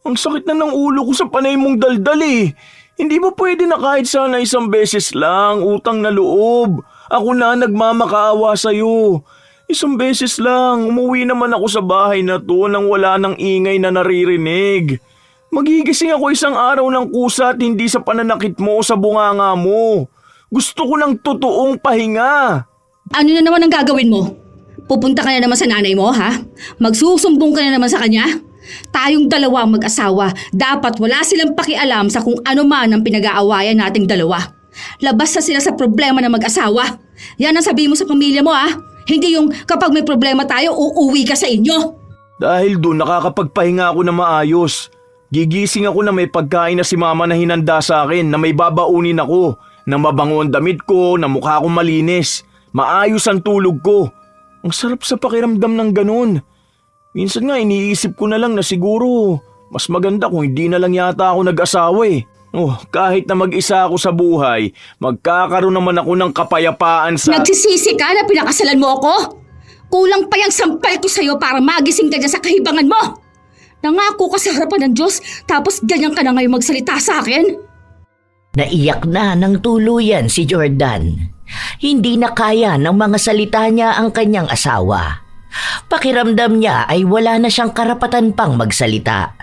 Ang sakit na ng ulo ko sa panay mong daldal eh. Hindi mo pwede na kahit sana isang beses lang, utang na loob. Ako na nagmamakaawa sa'yo. Isang beses lang, umuwi naman ako sa bahay na to nang wala ng ingay na naririnig. Magigising ako isang araw ng kusa at hindi sa pananakit mo o sa bunganga mo. Gusto ko ng totoong pahinga. Ano na naman ang gagawin mo? Pupunta ka na naman sa nanay mo, ha? Magsusumbong ka na naman sa kanya? Tayong dalawa mag-asawa, dapat wala silang pakialam sa kung ano man ang pinag-aawayan nating dalawa. Labas na sila sa problema ng mag-asawa. Yan ang sabihin mo sa pamilya mo, ha? Hindi yung kapag may problema tayo, uuwi ka sa inyo. Dahil doon nakakapagpahinga ako na maayos. Gigising ako na may pagkain na si mama na hinanda sa akin na may babaunin ako, na mabango ang damit ko, na mukha akong malinis. Maayos ang tulog ko. Ang sarap sa pakiramdam ng ganun. Minsan nga iniisip ko na lang na siguro mas maganda kung hindi na lang yata ako nag-asawa eh. Oh, kahit na mag-isa ako sa buhay, magkakaroon naman ako ng kapayapaan sa... Nagsisisi ka na pinakasalan mo ako? Kulang pa yung sampal ko sa'yo para magising ka dyan sa kahibangan mo! Nangako ka sa harapan ng Diyos, tapos ganyan ka na ngayon magsalita sa akin? Naiyak na ng tuluyan si Jordan. Hindi na kaya ng mga salita niya ang kanyang asawa. Pakiramdam niya ay wala na siyang karapatan pang magsalita.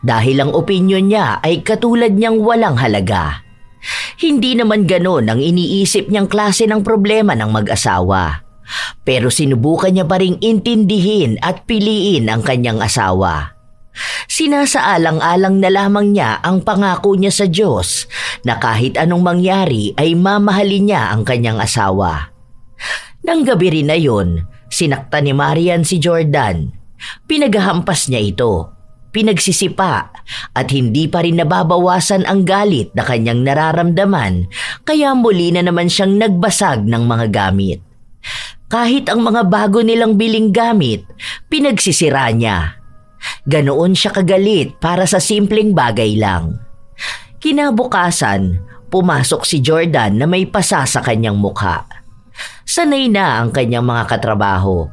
Dahil ang opinyon niya ay katulad niyang walang halaga. Hindi naman ganon ang iniisip niyang klase ng problema ng mag-asawa. Pero sinubukan niya pa ring intindihin at piliin ang kanyang asawa. Sinasaalang-alang na lamang niya ang pangako niya sa Diyos na kahit anong mangyari ay mamahalin niya ang kanyang asawa. Nang gabi rin na yun, sinakta ni Marian si Jordan. Pinaghahampas niya ito. Pinagsisipa at hindi pa rin nababawasan ang galit na kanyang nararamdaman kaya muli na naman siyang nagbasag ng mga gamit. Kahit ang mga bago nilang biling gamit, pinagsisira niya. Ganoon siya kagalit para sa simpleng bagay lang. Kinabukasan, pumasok si Jordan na may pasa sa kanyang mukha. Sanay na ang kanyang mga katrabaho.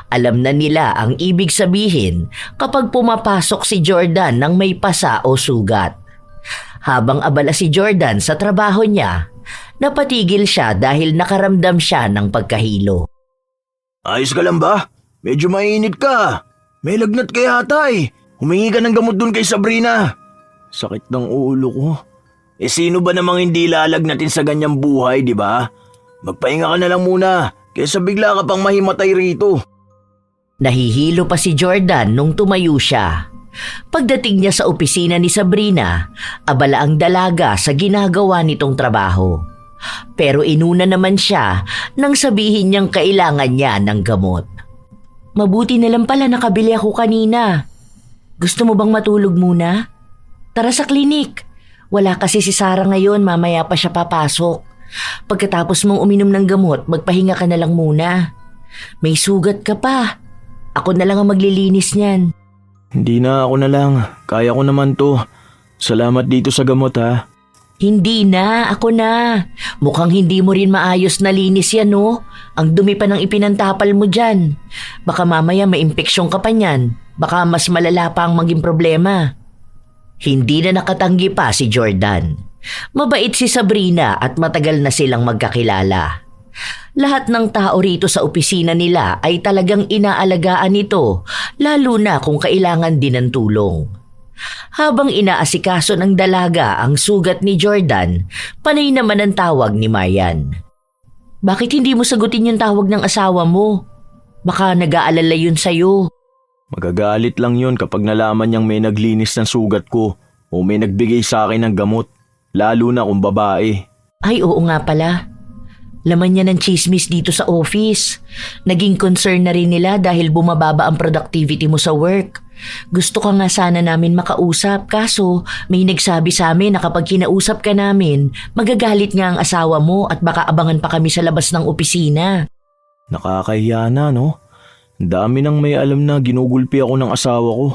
Alam na nila ang ibig sabihin kapag pumapasok si Jordan ng may pasa o sugat. Habang abala si Jordan sa trabaho niya, napatigil siya dahil nakaramdam siya ng pagkahilo. Ayos ka lang ba? Medyo mainit ka. May lagnat ka yata eh. Humingi ka ng gamot dun kay Sabrina. Sakit ng ulo ko. Sino ba namang hindi lalagnatin sa ganyang buhay, di ba? Magpahinga ka na lang muna, kaysa bigla ka pang mahimatay rito. Nahihilo pa si Jordan nung tumayo siya. Pagdating niya sa opisina ni Sabrina, abala ang dalaga sa ginagawa nitong trabaho. Pero inuna naman siya nang sabihin niyang kailangan niya ng gamot. Mabuti na lang pala nakabili ako kanina. Gusto mo bang matulog muna? Tara sa klinik. Wala kasi si Sarah ngayon, mamaya pa siya papasok. Pagkatapos mong uminom ng gamot, magpahinga ka na lang muna. May sugat ka pa. Ako na lang ang maglilinis niyan. Hindi na, ako na lang. Kaya ko naman to. Salamat dito sa gamot ha. Hindi na, ako na. Mukhang hindi mo rin maayos na linis yan, no? Ang dumi pa ng ipinantapal mo dyan. Baka mamaya may impeksyon ka pa niyan. Baka mas malala pa ang maging problema. Hindi na nakatanggi pa si Jordan. Mabait si Sabrina at matagal na silang magkakilala. Lahat ng tao rito sa opisina nila ay talagang inaalagaan ito, lalo na kung kailangan din ng tulong. Habang inaasikaso ng dalaga ang sugat ni Jordan, panay naman ang tawag ni Marian. Bakit hindi mo sagutin yung tawag ng asawa mo? Baka nag-aalala yun sa'yo. Magagalit lang yun kapag nalaman niyang may naglinis ng sugat ko o may nagbigay sa akin ng gamot, lalo na kung babae. Ay oo nga pala. Laman niya ng chismis dito sa office. Naging concern na rin nila dahil bumababa ang productivity mo sa work. Gusto ka nga sana namin makausap, kaso may nagsabi sa amin na kapag kinausap ka namin, magagalit nga ang asawa mo at baka abangan pa kami sa labas ng opisina. Nakakahiya na, no? Ang dami nang may alam na ginugulpi ako ng asawa ko.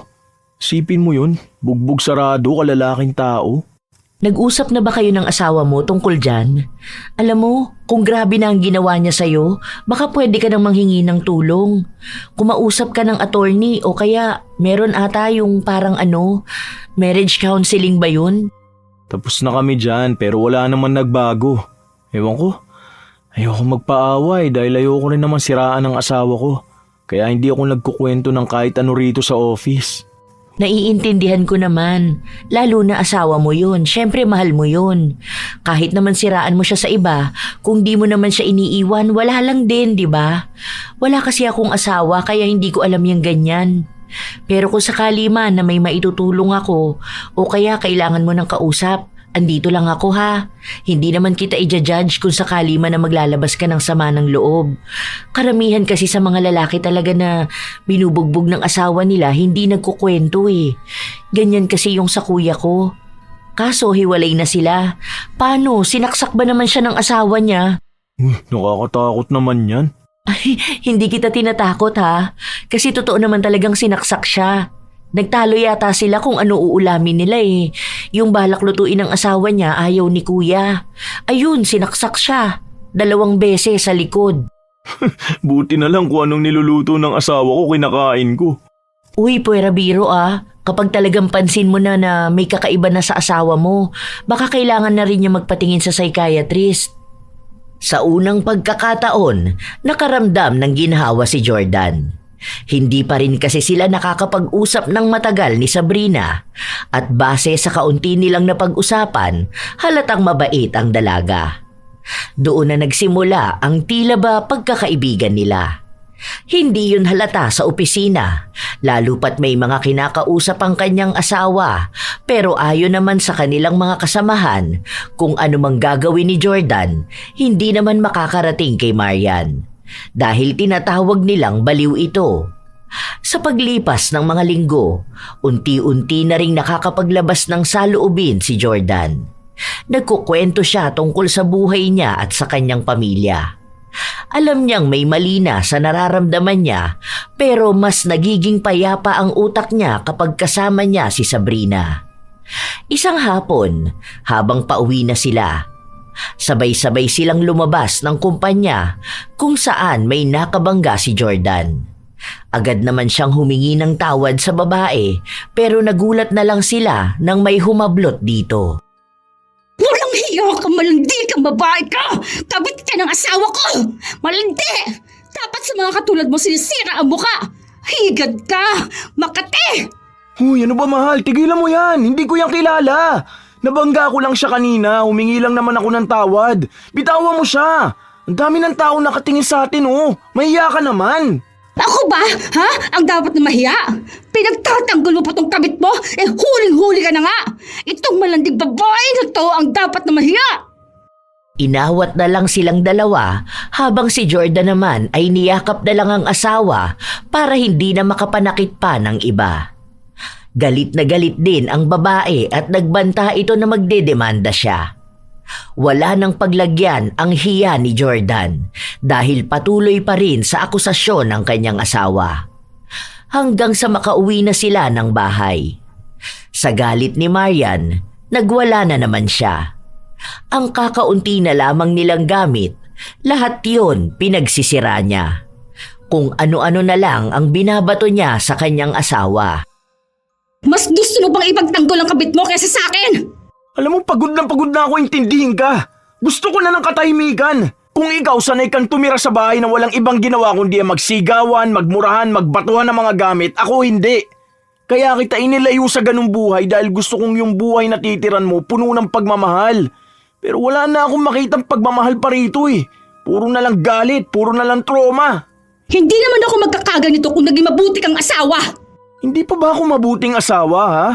Sipin mo yun, bugbog sarado, kalalaking tao. Nag-usap na ba kayo ng asawa mo tungkol dyan? Alam mo, kung grabe na ang ginawa niya sa'yo, baka pwede ka nang manghingi ng tulong. Kumausap ka ng attorney o kaya meron ata yung parang marriage counseling ba yun? Tapos na kami dyan pero wala naman nagbago. Ewan ko, ayoko magpaaway dahil ayoko rin naman siraan ng asawa ko. Kaya hindi ako nagkukwento ng kahit ano rito sa office. Naiintindihan ko naman, lalo na asawa mo yun, syempre mahal mo yun. Kahit naman siraan mo siya sa iba, kung di mo naman siya iniiwan, wala lang din, di ba? Wala kasi akong asawa kaya hindi ko alam yung ganyan. Pero kung sakali man na may maitutulong ako o kaya kailangan mo ng kausap, andito lang ako ha. Hindi naman kita i-judge kung sakali man na maglalabas ka ng sama ng loob. Karamihan kasi sa mga lalaki talaga na binubugbog ng asawa nila hindi nagkukwento eh. Ganyan kasi yung sa kuya ko. Kaso hiwalay na sila. Paano? Sinaksak ba naman siya ng asawa niya? Nakakatakot naman yan. Ay, hindi kita tinatakot ha. Kasi totoo naman talagang sinaksak siya. Nagtalo yata sila kung ano uulamin nila eh. Yung balak lutuin ng asawa niya ayaw ni kuya. Ayun, sinaksak siya. 2 beses sa likod. Buti na lang kung anong niluluto ng asawa ko kinakain ko. Uy, puwera biro ah. Kapag talagang pansin mo na may kakaiba na sa asawa mo, baka kailangan na rin niya magpatingin sa psychiatrist. Sa unang pagkakataon, nakaramdam ng ginhawa si Jordan. Hindi pa rin kasi sila nakakapag-usap ng matagal ni Sabrina at base sa kaunti nilang napag-usapan, halatang mabait ang dalaga. Doon na nagsimula ang tila ba pagkakaibigan nila. Hindi yun halata sa opisina, lalo pat may mga kinakausap ang kanyang asawa, pero ayon naman sa kanilang mga kasamahan, kung anumang gagawin ni Jordan, hindi naman makakarating kay Marian. Dahil tinatawag nilang baliw ito. Sa paglipas ng mga linggo, unti-unti na ring nakakapaglabas ng saloobin si Jordan. Nagkukwento siya tungkol sa buhay niya at sa kanyang pamilya. Alam niyang may mali na sa nararamdaman niya, pero mas nagiging payapa ang utak niya kapag kasama niya si Sabrina. Isang hapon, habang pauwi na sila, sabay-sabay silang lumabas ng kumpanya kung saan may nakabangga si Jordan. Agad naman siyang humingi ng tawad sa babae, pero nagulat na lang sila nang may humablot dito. Walang hiya ka, malandi kang babae ka! Kabit ka ng asawa ko! Malandi! Dapat sa mga katulad mo sinisira ang muka! Higad ka! Makate! Huy, ano ba mahal? Tigilan mo yan! Hindi ko yan kilala! Nabangga ko lang siya kanina, humingi lang naman ako ng tawad. Bitawan mo siya! Ang dami ng tao nakatingin sa atin oh! Mahiya ka naman! Ako ba? Ha? Ang dapat na mahiya? Pinagtatanggol mo pa tong kabit mo? Huling-huli ka na nga! Itong malandig babae na to ang dapat na mahiya! Inawat na lang silang dalawa habang si Jordan naman ay niyakap na lang ang asawa para hindi na makapanakit pa ng iba. Galit na galit din ang babae at nagbanta ito na magdedemanda siya. Wala nang paglagyan ang hiya ni Jordan dahil patuloy pa rin sa akusasyon ng kanyang asawa. Hanggang sa makauwi na sila ng bahay. Sa galit ni Marian, nagwala na naman siya. Ang kakaunti na lamang nilang gamit, lahat yun pinagsisira niya. Kung ano-ano na lang ang binabato niya sa kanyang asawa. Mas gusto mo bang ipagtanggol ang kabit mo kaysa sa akin? Alam mo, pagod na ako intindihin ka. Gusto ko na ng katahimikan. Kung ikaw sanay kang tumira sa bahay na walang ibang ginawa kundi magsigawan, magmurahan, magbatuhan ng mga gamit, ako hindi. Kaya kita inilayo sa ganung buhay dahil gusto kong yung buhay na titiran mo puno ng pagmamahal. Pero wala na akong makitang pagmamahal pa rito eh. Puro na lang galit, puro na lang trauma. Hindi naman ako magkakaganito kung naging mabuti kang asawa! Hindi pa ba ako mabuting asawa ha?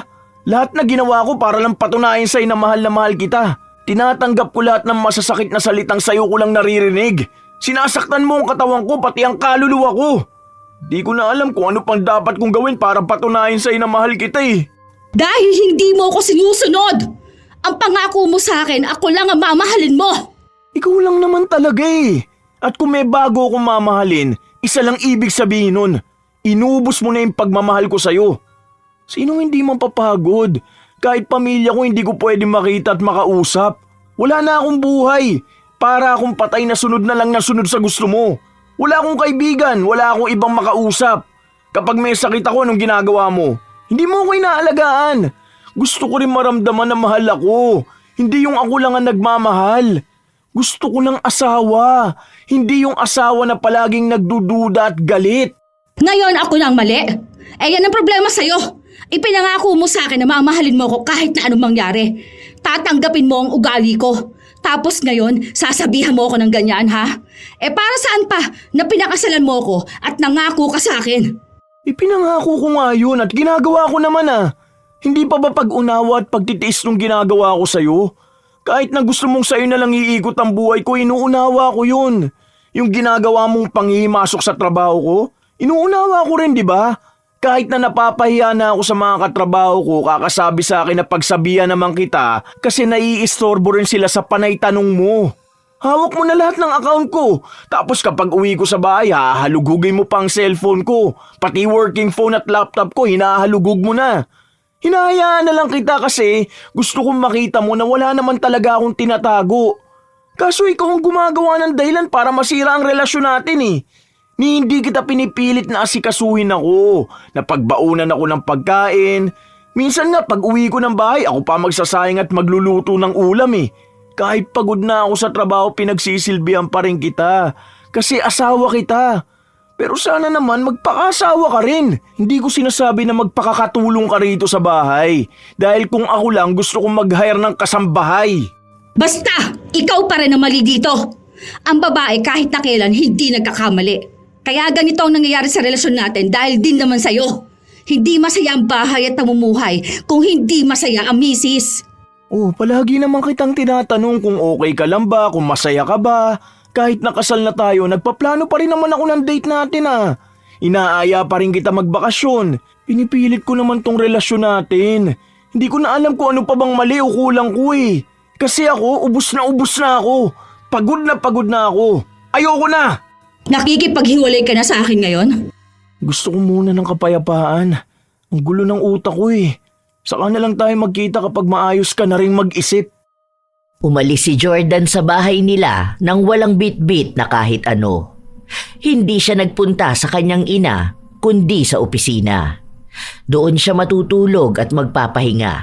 Lahat na ginawa ko para lang patunayan sa'yo na mahal kita. Tinatanggap ko lahat ng masasakit na salitang sa'yo ko lang naririnig. Sinasaktan mo ang katawan ko pati ang kaluluwa ko. Di ko na alam kung ano pang dapat kong gawin para patunayan sa'yo na mahal kita eh. Dahil hindi mo ako sinusunod! Ang pangako mo sa akin, ako lang ang mamahalin mo! Ikaw lang naman talaga eh. At kung may bago akong mamahalin, isa lang ibig sabihin nun. Inubos mo na yung pagmamahal ko sa'yo. Sinong hindi man papagod? Kahit pamilya ko hindi ko pwede makita at makausap. Wala na akong buhay. Para akong patay na sunod na lang na sunod sa gusto mo. Wala akong kaibigan, wala akong ibang makausap. Kapag may sakit ako, anong ginagawa mo? Hindi mo ako inaalagaan. Gusto ko rin maramdaman na mahal ako. Hindi yung ako lang ang nagmamahal. Gusto ko ng asawa. Hindi yung asawa na palaging nagdududa at galit. Ngayon ako na ang mali. Yan ang problema sa'yo. Ipinangako mo sa akin na mamahalin mo ako kahit na anong mangyari. Tatanggapin mo ang ugali ko. Tapos ngayon, sasabihan mo ako ng ganyan ha? Para saan pa na pinakasalan mo ako at nangako ka sa akin? Ipinangako ko nga yun at ginagawa ko naman ah. Hindi pa ba pag-unawa at pagtitiis nung ginagawa ko sa'yo? Kahit na gusto mong sa'yo na lang iikot ang buhay ko, inuunawa ko yun. Yung ginagawa mong panghihimasok sa trabaho ko, inuunawa ko rin, di ba? Kahit na napapahiya na ako sa mga katrabaho ko, kakasabi sa akin na pagsabihan naman kita kasi naiistorbo rin sila sa panay tanong mo. Hawak mo na lahat ng account ko. Tapos kapag uwi ko sa bahay, hahalugugin mo pa ang cellphone ko. Pati working phone at laptop ko, hinahalugog mo na. Hinahayaan na lang kita kasi gusto kong makita mo na wala naman talaga akong tinatago. Kaso ikaw ang gumagawa ng dahilan para masira ang relasyon natin eh. Ni hindi kita pinipilit na asikasuhin ako, na pagbaunan ako ng pagkain. Minsan nga pag uwi ko ng bahay, ako pa magsasayang at magluluto ng ulam eh. Kahit pagod na ako sa trabaho, pinagsisilbihan pa rin kita. Kasi asawa kita. Pero sana naman magpakasawa ka rin. Hindi ko sinasabi na magpakakatulong ka rito sa bahay. Dahil kung ako lang gusto kong mag-hire ng kasambahay. Basta! Ikaw pa rin ang mali dito! Ang babae kahit na kailan hindi nagkakamali. Kaya ganito ang nangyayari sa relasyon natin dahil din naman sa'yo. Hindi masaya ang bahay at namumuhay kung hindi masaya ang misis. Oh, palagi naman kitang tinatanong kung okay ka lang ba, kung masaya ka ba. Kahit nakasal na tayo, nagpaplano pa rin naman ako ng date natin ah. Inaaya pa rin kita magbakasyon. Pinipilit ko naman tong relasyon natin. Hindi ko na alam kung ano pa bang mali o kulang ko eh. Kasi ako, ubus na ako. Pagod na ako. Ayoko na! Nakikipaghiwalay ka na sa akin ngayon? Gusto ko muna ng kapayapaan. Ang gulo ng utak ko eh. Saka na lang tayo magkita kapag maayos ka na rin mag-isip. Umalis si Jordan sa bahay nila nang walang bit-bit na kahit ano. Hindi siya nagpunta sa kanyang ina, kundi sa opisina. Doon siya matutulog at magpapahinga.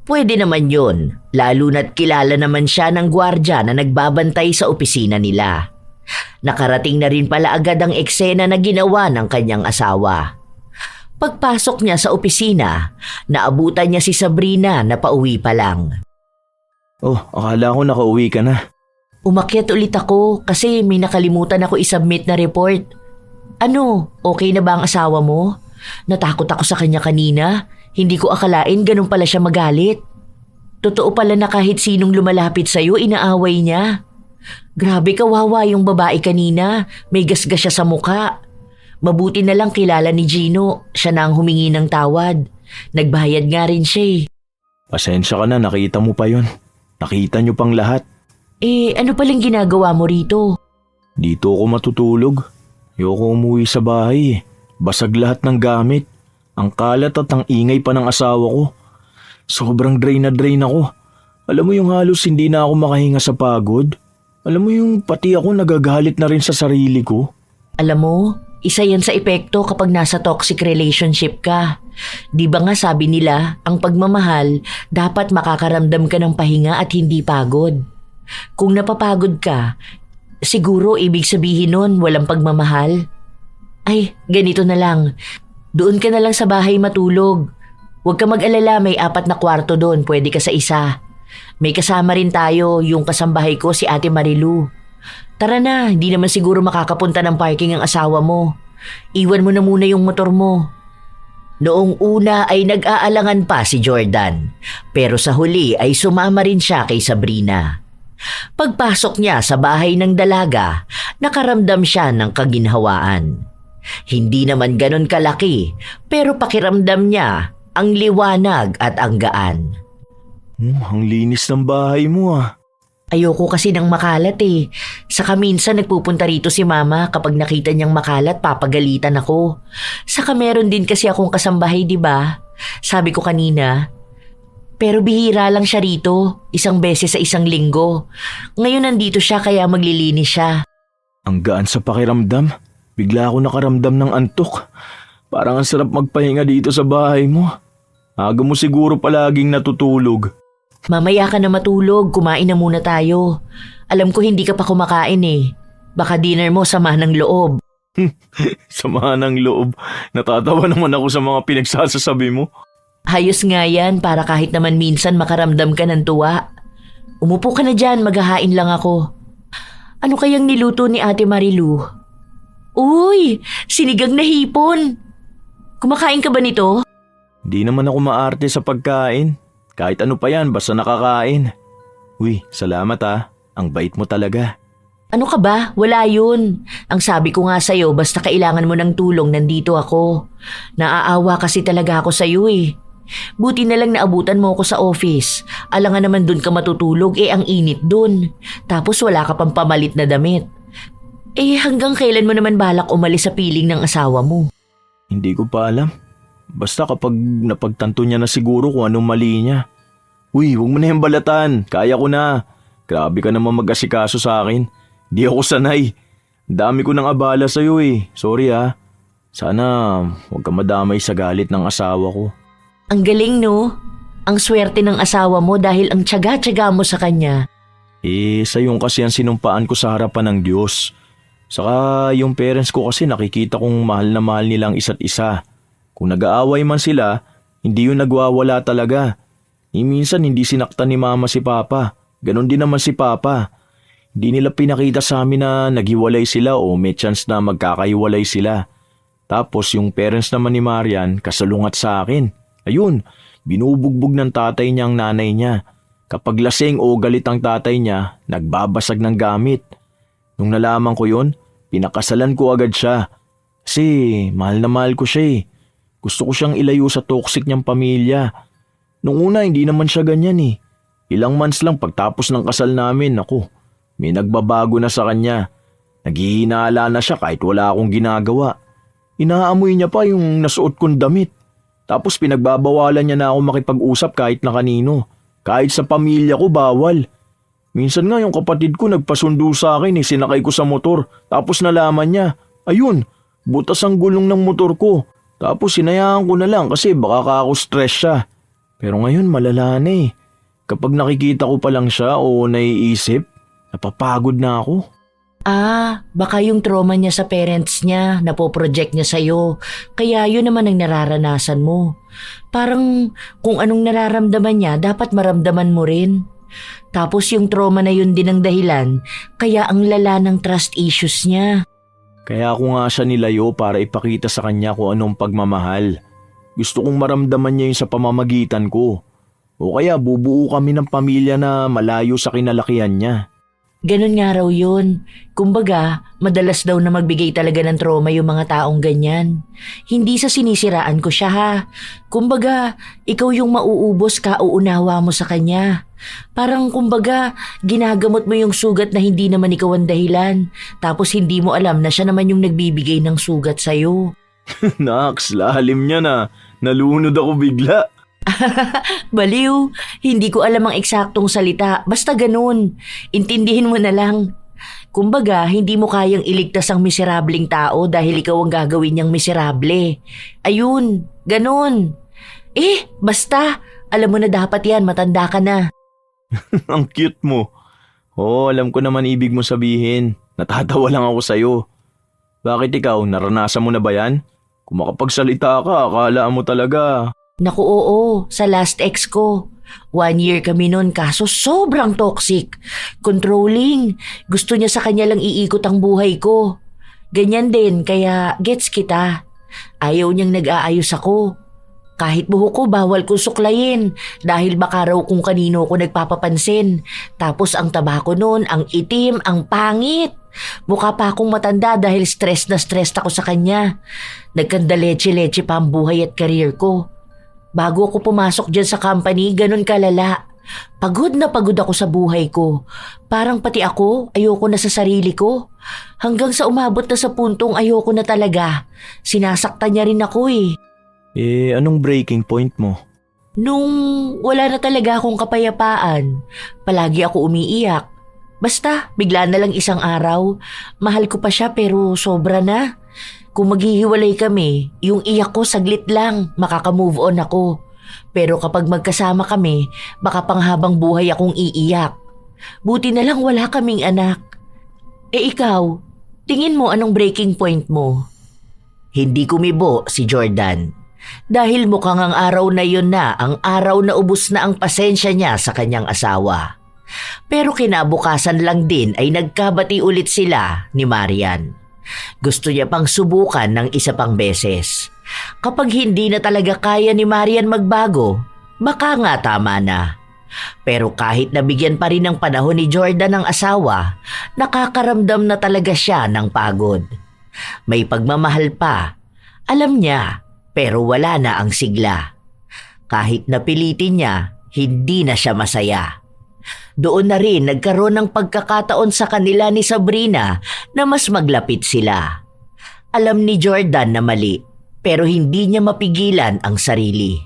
Pwede naman yun, lalo na't kilala naman siya ng gwardya na nagbabantay sa opisina nila. Nakarating na rin pala agad ang eksena na ginawa ng kanyang asawa. Pagpasok niya sa opisina, naabutan niya si Sabrina na pauwi pa lang. Oh, akala ko nakauwi ka na. Umakyat ulit ako kasi may nakalimutan ako isubmit na report. Ano, okay na ba ang asawa mo? Natakot ako sa kanya kanina. Hindi ko akalain ganun pala siya magalit. Totoo pala na kahit sinong lumalapit sa'yo, inaaway niya. Grabe kawawa yung babae kanina. May gasgas siya sa muka. Mabuti na lang kilala ni Gino. Siya na ang humingi ng tawad. Nagbayad nga rin siya eh. Pasensya ka na, nakita mo pa yon. Nakita niyo pang lahat. Ano palang ginagawa mo rito? Dito ako matutulog. Ayoko umuwi sa bahay. Basag lahat ng gamit. Ang kalat at ang ingay pa ng asawa ko. Sobrang drain na drain ako. Alam mo yung halos hindi na ako makahinga sa pagod. Alam mo yung pati ako nagagalit na rin sa sarili ko. Alam mo, isa yan sa epekto kapag nasa toxic relationship ka. Di ba nga sabi nila, ang pagmamahal, dapat makakaramdam ka ng pahinga at hindi pagod. Kung napapagod ka, siguro ibig sabihin nun walang pagmamahal. Ay, ganito na lang. Doon ka na lang sa bahay matulog. Huwag ka mag-alala, may 4 na kwarto doon, pwede ka sa isa. May kasama rin tayo, yung kasambahay ko si Ate Marilu. Tara na, hindi naman siguro makakapunta ng parking ang asawa mo. Iwan mo na muna yung motor mo. Noong una ay nag-aalangan pa si Jordan, pero sa huli ay sumama rin siya kay Sabrina. Pagpasok niya sa bahay ng dalaga, nakaramdam siya ng kaginhawaan. Hindi naman ganon kalaki, pero pakiramdam niya ang liwanag at ang gaan. Ang linis ng bahay mo ah. Ayoko kasi ng makalat eh. Saka minsan nagpupunta rito si mama kapag nakita niyang makalat, papagalitan ako. Saka meron din kasi akong kasambahay, di ba? Sabi ko kanina. Pero bihira lang siya rito, 1 beses sa 1 linggo. Ngayon nandito siya kaya maglilinis siya. Ang gaan sa pakiramdam. Bigla ako nakaramdam ng antok. Parang ang sarap magpahinga dito sa bahay mo. Aga mo siguro palaging natutulog. Mamaya ka na matulog, kumain na muna tayo. Alam ko hindi ka pa kumakain eh. Baka dinner mo sama ng loob. Sama ng loob. Natatawa naman ako sa mga pinagsasasabi mo. Hayos nga yan para kahit naman minsan makaramdam ka ng tuwa. Umupo ka na dyan, maghahain lang ako. Ano kayang niluto ni Ate Marilu? Uy, sinigang na hipon. Kumakain ka ba nito? Di naman ako maarte sa pagkain. Kahit ano pa yan, basta nakakain. Uy, salamat ah. Ang bait mo talaga. Ano ka ba? Wala yun. Ang sabi ko nga sa'yo, basta kailangan mo ng tulong, nandito ako. Naaawa kasi talaga ako sa'yo eh. Buti na lang naabutan mo ako sa office. Alangan naman dun ka matutulog, ang init dun. Tapos wala ka pang pamalit na damit. Hanggang kailan mo naman balak umalis sa piling ng asawa mo? Hindi ko pa alam. Basta kapag napagtanto niya na siguro kung anong mali niya. Uy, huwag mo na yung balatan. Kaya ko na. Grabe ka naman mag-asikaso sa akin. Hindi ako sanay. Dami ko nang abala sa'yo Sorry ha. Sana huwag ka madamay sa galit ng asawa ko. Ang galing no? Ang swerte ng asawa mo dahil ang tiyaga-tiyaga mo sa kanya. Sa yung kasi ang sinumpaan ko sa harapan ng Diyos. Saka yung parents ko kasi nakikita kong mahal na mahal nilang isa't isa. Kung nag-aaway man sila, hindi yun nagwawala talaga. Minsan hindi sinaktan ni mama si papa. Ganon din naman si papa. Hindi nila pinakita sa amin na naghiwalay sila o may chance na magkakahiwalay sila. Tapos yung parents naman ni Marian kasalungat sa akin. Ayun, binubugbog ng tatay niya ang nanay niya. Kapag lasing o galit ang tatay niya, nagbabasag ng gamit. Nung nalaman ko yun, pinakasalan ko agad siya. Kasi mahal na mahal ko siya Gusto ko siyang ilayo sa toxic niyang pamilya. Nung una hindi naman siya ganyan Ilang months lang pagtapos ng kasal namin, may nagbabago na sa kanya. Naghihinala na siya kahit wala akong ginagawa. Inaamoy niya pa yung nasuot kong damit. Tapos pinagbabawalan niya na ako makipag-usap kahit na kanino. Kahit sa pamilya ko bawal. Minsan nga yung kapatid ko nagpasundo sa akin sinakay ko sa motor. Tapos nalaman niya, ayun, butas ang gulong ng motor ko. Tapos sinayaan ko na lang kasi baka ako stress siya. Pero ngayon malala na Kapag nakikita ko pa lang siya o naiisip, napapagod na ako. Baka yung trauma niya sa parents niya, napoproject niya sa'yo. Kaya yun naman ang nararanasan mo. Parang kung anong nararamdaman niya, dapat maramdaman mo rin. Tapos yung trauma na yun din ang dahilan, kaya ang lala ng trust issues niya. Kaya ako nga siya nilayo para ipakita sa kanya kung anong pagmamahal. Gusto kong maramdaman niya yun sa pamamagitan ko. O kaya bubuo kami ng pamilya na malayo sa kinalakihan niya. Ganon nga raw yun. Kumbaga, madalas daw na magbigay talaga ng trauma yung mga taong ganyan. Hindi sa sinisiraan ko siya ha. Kumbaga, ikaw yung mauubos ka o unawa mo sa kanya. Parang kumbaga, ginagamot mo yung sugat na hindi naman ikaw ang dahilan. Tapos hindi mo alam na siya naman yung nagbibigay ng sugat sa'yo. Naks, lalim niya na. Nalunod ako bigla. Baliw, hindi ko alam ang eksaktong salita. Basta ganun. Intindihin mo na lang. Kumbaga, hindi mo kayang iligtas ang miserableng tao dahil ikaw ang gagawin niyang miserable. Ayun, ganun. Basta, alam mo na dapat yan, matanda ka na. Ang cute mo. Oo, alam ko naman ibig mo sabihin. Natatawa lang ako sa'yo. Bakit ikaw, naranasan mo na ba yan? Kung makapagsalita ka, akala mo talaga. Naku oo, sa last ex ko. 1 year kami nun kaso sobrang toxic. Controlling. Gusto niya sa kanya lang iikot ang buhay ko. Ganyan din kaya gets kita. Ayaw niyang nag-aayos ako. Kahit buhok ko bawal ko suklayin dahil baka raw kung kanino ko nagpapapansin. Tapos ang taba ko nun, ang itim, ang pangit. Mukha pa akong matanda dahil stress na stress ako sa kanya. Nagkandaleche-leche pa ang buhay at career ko. Bago ako pumasok dyan sa company, ganun kalala. Pagod na pagod ako sa buhay ko. Parang pati ako, ayoko na sa sarili ko. Hanggang sa umabot na sa puntong ayoko na talaga. Sinasaktan niya rin ako Anong breaking point mo? Nung wala na talaga akong kapayapaan, palagi ako umiiyak. Basta, bigla na lang isang araw, mahal ko pa siya pero sobra na. Kung maghihiwalay kami, yung iyak ko saglit lang, makaka-move on ako. Pero kapag magkasama kami, baka panghabang buhay akong iiyak. Buti na lang wala kaming anak. Ikaw, tingin mo anong breaking point mo? Hindi kumibo si Jordan. Dahil mukhang ang araw na yun na ang araw na ubos na ang pasensya niya sa kanyang asawa. Pero kinabukasan lang din ay nagkabati ulit sila ni Marian. Gusto niya pang subukan ng isa pang beses. Kapag hindi na talaga kaya ni Marian magbago, baka nga tama na. Pero kahit nabigyan pa rin ng panahon ni Jordan ng asawa, nakakaramdam na talaga siya ng pagod. May pagmamahal pa. Alam niya, pero wala na ang sigla. Kahit napilitin niya, hindi na siya masaya. Doon na rin nagkaroon ng pagkakataon sa kanila ni Sabrina na mas maglapit sila. Alam ni Jordan na mali, pero hindi niya mapigilan ang sarili.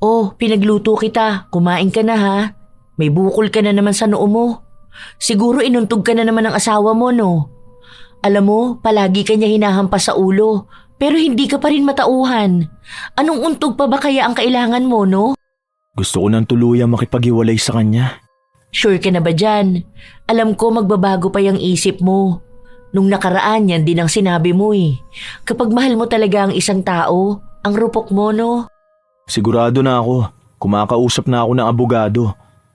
Oh, pinagluto kita. Kumain ka na ha. May bukol ka na naman sa noo mo. Siguro inuntog ka na naman ng asawa mo, no? Alam mo, palagi ka niya hinahampas sa ulo, pero hindi ka pa rin matauhan. Anong untog pa ba kaya ang kailangan mo, no? Gusto ko ng tuluyang makipaghiwalay sa kanya. Sure ka na ba dyan? Alam ko magbabago pa yung isip mo. Nung nakaraan yan din ang sinabi mo eh. Kapag mahal mo talaga ang isang tao, ang rupok mo, no? Sigurado na ako. Kumakausap na ako ng abogado.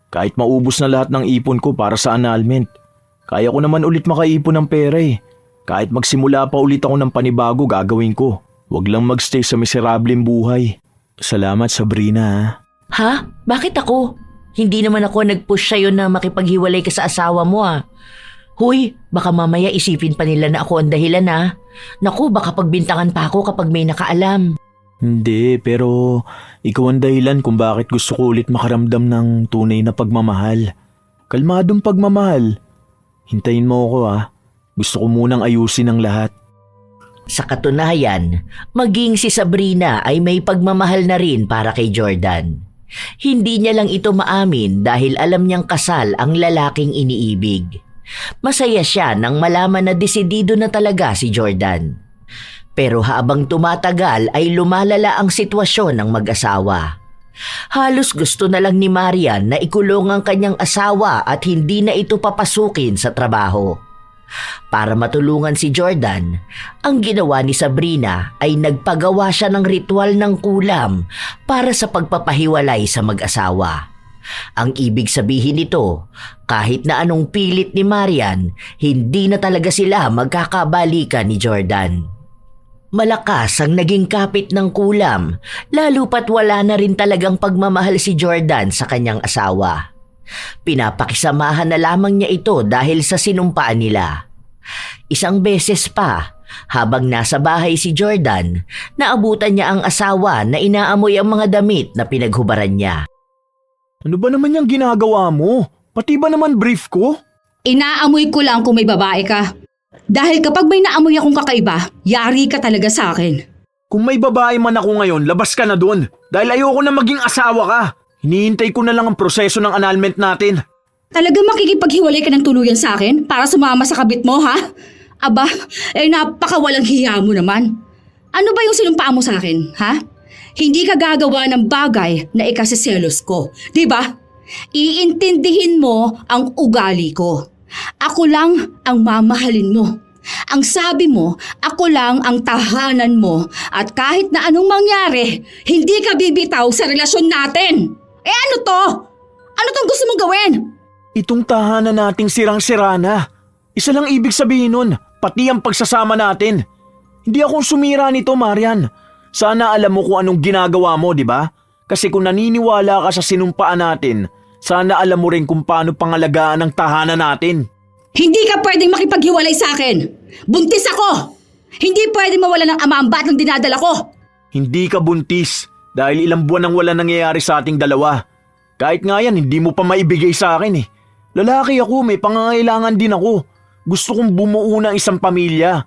Kahit maubos na lahat ng ipon ko para sa annulment. Kaya ko naman ulit makaipon ng pera eh. Kahit magsimula pa ulit ako ng panibago, gagawin ko. Huwag lang magstay sa miserableng buhay. Salamat, Sabrina ha. Ha? Bakit ako? Hindi naman ako nag-push sa'yo na makipaghiwalay ka sa asawa mo ah. Huy, baka mamaya isipin pa nila na ako ang dahilan ah. Naku, baka pagbintangan pa ako kapag may nakaalam. Hindi, pero ikaw ang dahilan kung bakit gusto ko ulit makaramdam ng tunay na pagmamahal. Kalmadong pagmamahal. Hintayin mo ako ha. Gusto ko munang ayusin ang lahat. Sa katunayan, maging si Sabrina ay may pagmamahal na rin para kay Jordan. Hindi niya lang ito maamin dahil alam niyang kasal ang lalaking iniibig. Masaya siya nang malaman na desidido na talaga si Jordan. Pero habang tumatagal ay lumalala ang sitwasyon ng mag-asawa. Halos gusto na lang ni Marian na ikulong ang kanyang asawa at hindi na ito papasukin sa trabaho. Para matulungan si Jordan, ang ginawa ni Sabrina ay nagpagawa siya ng ritual ng kulam para sa pagpapahiwalay sa mag-asawa. Ang ibig sabihin nito, kahit na anong pilit ni Marian, hindi na talaga sila magkakabalikan ni Jordan. Malakas ang naging kapit ng kulam, lalo pat wala na rin talagang pagmamahal si Jordan sa kanyang asawa. Pinapakisamahan na lamang niya ito dahil sa sinumpaan nila. Isang beses pa, habang nasa bahay si Jordan, naabutan niya ang asawa na inaamoy ang mga damit na pinaghubaran niya. Ano ba naman yung ginagawa mo? Pati ba naman brief ko? Inaamoy ko lang kung may babae ka. Dahil kapag may naamoy akong kakaiba, yari ka talaga sa akin. Kung may babae man ako ngayon, labas ka na doon. Dahil ayoko na maging asawa ka. Hinihintay ko na lang ang proseso ng annulment natin. Talaga makikipaghiwalay ka ng tuluyan sa akin para sumama sa kabit mo, ha? Aba, napakawalang hiya mo naman. Ano ba yung sinumpaan mo sa akin, ha? Hindi ka gagawa ng bagay na ikasiselos ko, di ba? Iintindihin mo ang ugali ko. Ako lang ang mamahalin mo. Ang sabi mo, ako lang ang tahanan mo at kahit na anong mangyari, hindi ka bibitaw sa relasyon natin. Ano to? Ano tong gusto mong gawin? Itong tahanan nating sirang-sira na. Isa lang ibig sabihin nun, pati ang pagsasama natin. Hindi ako sumira nito, Marian. Sana alam mo kung anong ginagawa mo, di ba? Kasi kung naniniwala ka sa sinumpaan natin, sana alam mo rin kung paano pangalagaan ang tahanan natin. Hindi ka pwedeng makipaghiwalay sa akin. Buntis ako. Hindi pwedeng mawala ng ama ang batang dinadala ko. Hindi ka buntis dahil ilang buwan nang wala nangyayari sa ating dalawa. Kahit nga yan, hindi mo pa maibigay sa akin eh. Lalaki ako, may pangangailangan din ako. Gusto kong bumuo ng isang pamilya.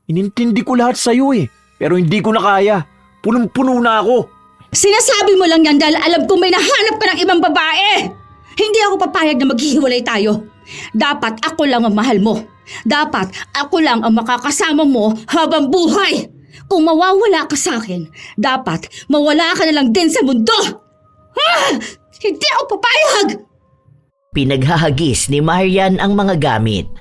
Inintindi ko lahat sa'yo eh, pero hindi ko na kaya. Punong-puno na ako. Sinasabi mo lang yan dahil alam kong may nahanap ka ng ibang babae. Hindi ako papayag na maghihiwalay tayo. Dapat ako lang ang mahal mo. Dapat ako lang ang makakasama mo habang buhay. Kung mawawala ka sa akin, dapat mawala ka na lang din sa mundo. Hindi ako papayag! Pinaghahagis ni Marian ang mga gamit.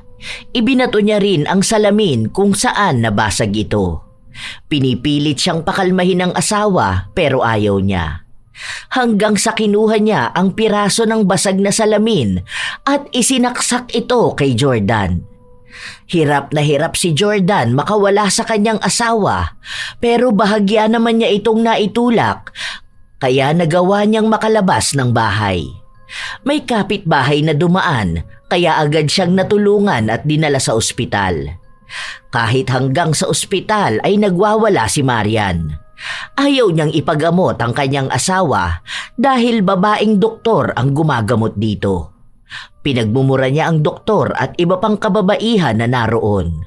Ibinato niya rin ang salamin kung saan nabasag ito. Pinipilit siyang pakalmahin ng asawa pero ayaw niya. Hanggang sa kinuha niya ang piraso ng basag na salamin at isinaksak ito kay Jordan. Hirap na hirap si Jordan makawala sa kanyang asawa pero bahagya naman niya itong naitulak kaya nagawa niyang makalabas ng bahay. May kapitbahay na dumaan kaya agad siyang natulungan at dinala sa ospital. Kahit hanggang sa ospital ay nagwawala si Marian. Ayaw niyang ipagamot ang kanyang asawa dahil babaeng doktor ang gumagamot dito. Pinagmumura niya ang doktor at iba pang kababaihan na naroon.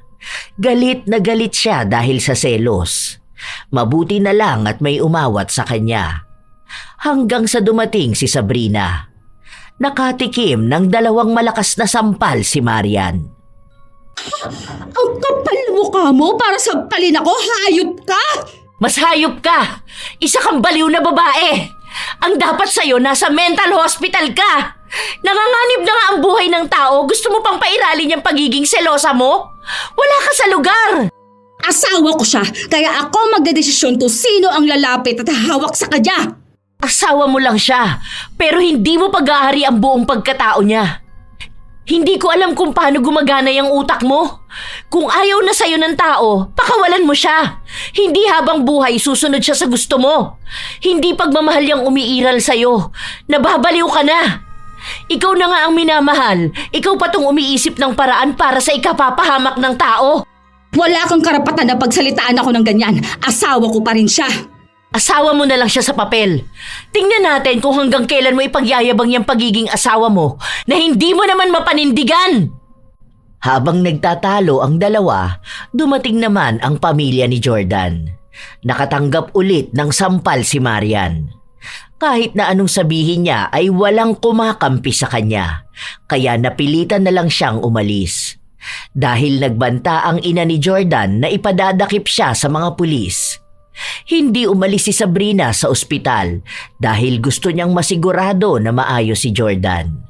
Galit na galit siya dahil sa selos. Mabuti na lang at may umawat sa kanya. Hanggang sa dumating si Sabrina. Nakatikim ng 2 malakas na sampal si Marian. Ang kapal mukha mo para sampalin ako, hayop ka! Mas hayop ka! Isa kang baliw na babae! Ang dapat sa'yo, nasa mental hospital ka! Nanganganib na nga ang buhay ng tao, gusto mo pang pairalin yung pagiging selosa mo? Wala ka sa lugar! Asawa ko siya, kaya ako magdedesisyon kung sino ang lalapit at hawak sa kanya. Asawa mo lang siya, pero hindi mo pag-aari ang buong pagkatao niya. Hindi ko alam kung paano gumagana yung utak mo. Kung ayaw na sa'yo ng tao, pakawalan mo siya. Hindi habang buhay susunod siya sa gusto mo. Hindi pagmamahal yung umiiral sa'yo. Nababaliw ka na. Ikaw na nga ang minamahal. Ikaw pa tong umiisip ng paraan para sa ikapapahamak ng tao. Wala kang karapatan na pagsalitaan ako ng ganyan. Asawa ko pa rin siya. Asawa mo na lang siya sa papel. Tingnan natin kung hanggang kailan mo ipagyayabang yung pagiging asawa mo na hindi mo naman mapanindigan. Habang nagtatalo ang dalawa, dumating naman ang pamilya ni Jordan. Nakatanggap ulit ng sampal si Marian. Kahit na anong sabihin niya ay walang kumakampi sa kanya, kaya napilitan na lang siyang umalis. Dahil nagbanta ang ina ni Jordan na ipadadakip siya sa mga pulis. Hindi umalis si Sabrina sa ospital dahil gusto niyang masigurado na maayos si Jordan.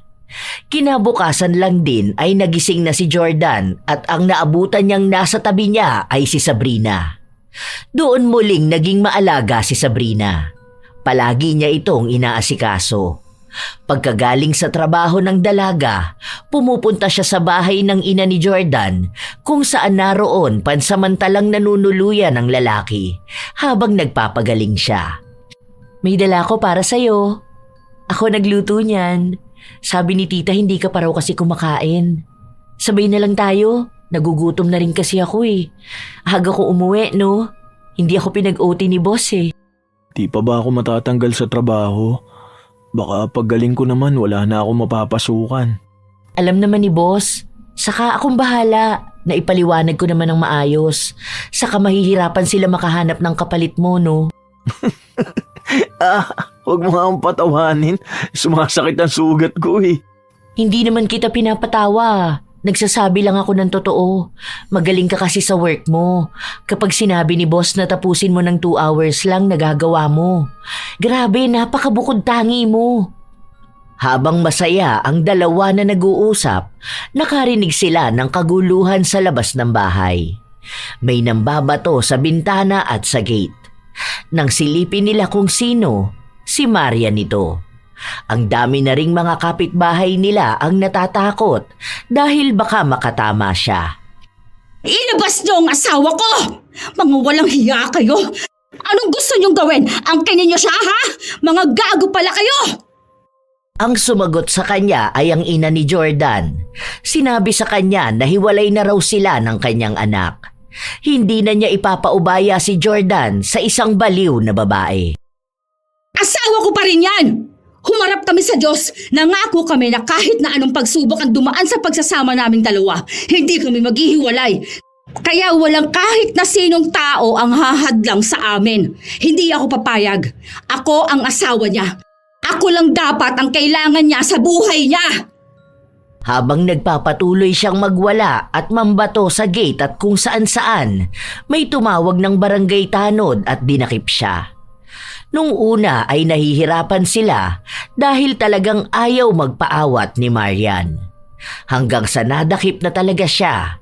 Kinabukasan lang din ay nagising na si Jordan at ang naabutan niyang nasa tabi niya ay si Sabrina. Doon muling naging maalaga si Sabrina. Palagi niya itong inaasikaso. Pagkagaling sa trabaho ng dalaga, pumupunta siya sa bahay ng ina ni Jordan kung saan naroon pansamantalang nanunuluyan ng lalaki habang nagpapagaling siya. May dala ko para sa'yo. Ako nagluto niyan. Sabi ni tita hindi ka pa raw kasi kumakain. Sabay na lang tayo. Nagugutom na rin kasi ako eh. Aga ko umuwi, no? Hindi ako pinag-OT ni boss eh. Di pa ba ako matatanggal sa trabaho? Baka paggaling ko naman wala na ako mapapasukan. Alam naman ni boss, saka akong bahala. Naipaliwanag ko naman ng maayos. Saka mahihirapan sila makahanap ng kapalit mo, no? Huwag mo nga akong patawanin. Sumasakit ang sugat ko eh. Hindi naman kita pinapatawa. Nagsasabi lang ako ng totoo. Magaling ka kasi sa work mo. Kapag sinabi ni boss na tapusin mo ng 2 hours lang, nagagawa mo. Grabe, napakabukod tangi mo. Habang masaya ang dalawa na nag-uusap, nakarinig sila ng kaguluhan sa labas ng bahay. May nambabato sa bintana at sa gate. Nang silipin nila kung sino, si Marian ito. Ang dami na ring mga kapitbahay nila ang natatakot dahil baka makatama siya. Ilabas niyo ang asawa ko! Mga walang hiya kayo! Anong gusto niyong gawin? Angkinin niyo siya, ha? Mga gago pala kayo! Ang sumagot sa kanya ay ang ina ni Jordan. Sinabi sa kanya na hiwalay na raw sila ng kanyang anak. Hindi na niya ipapaubaya si Jordan sa isang baliw na babae. Asawa ko pa rin yan! Humarap kami sa Diyos. Nangako kami na kahit na anong pagsubok ang dumaan sa pagsasama naming dalawa, hindi kami maghihiwalay. Kaya walang kahit na sinong tao ang hahadlang sa amin. Hindi ako papayag. Ako ang asawa niya. Ako lang dapat ang kailangan niya sa buhay niya. Habang nagpapatuloy siyang magwala at mambato sa gate at kung saan-saan, may tumawag ng barangay tanod at dinakip siya. Nung una ay nahihirapan sila dahil talagang ayaw magpaawat ni Marian. Hanggang sa nadakip na talaga siya.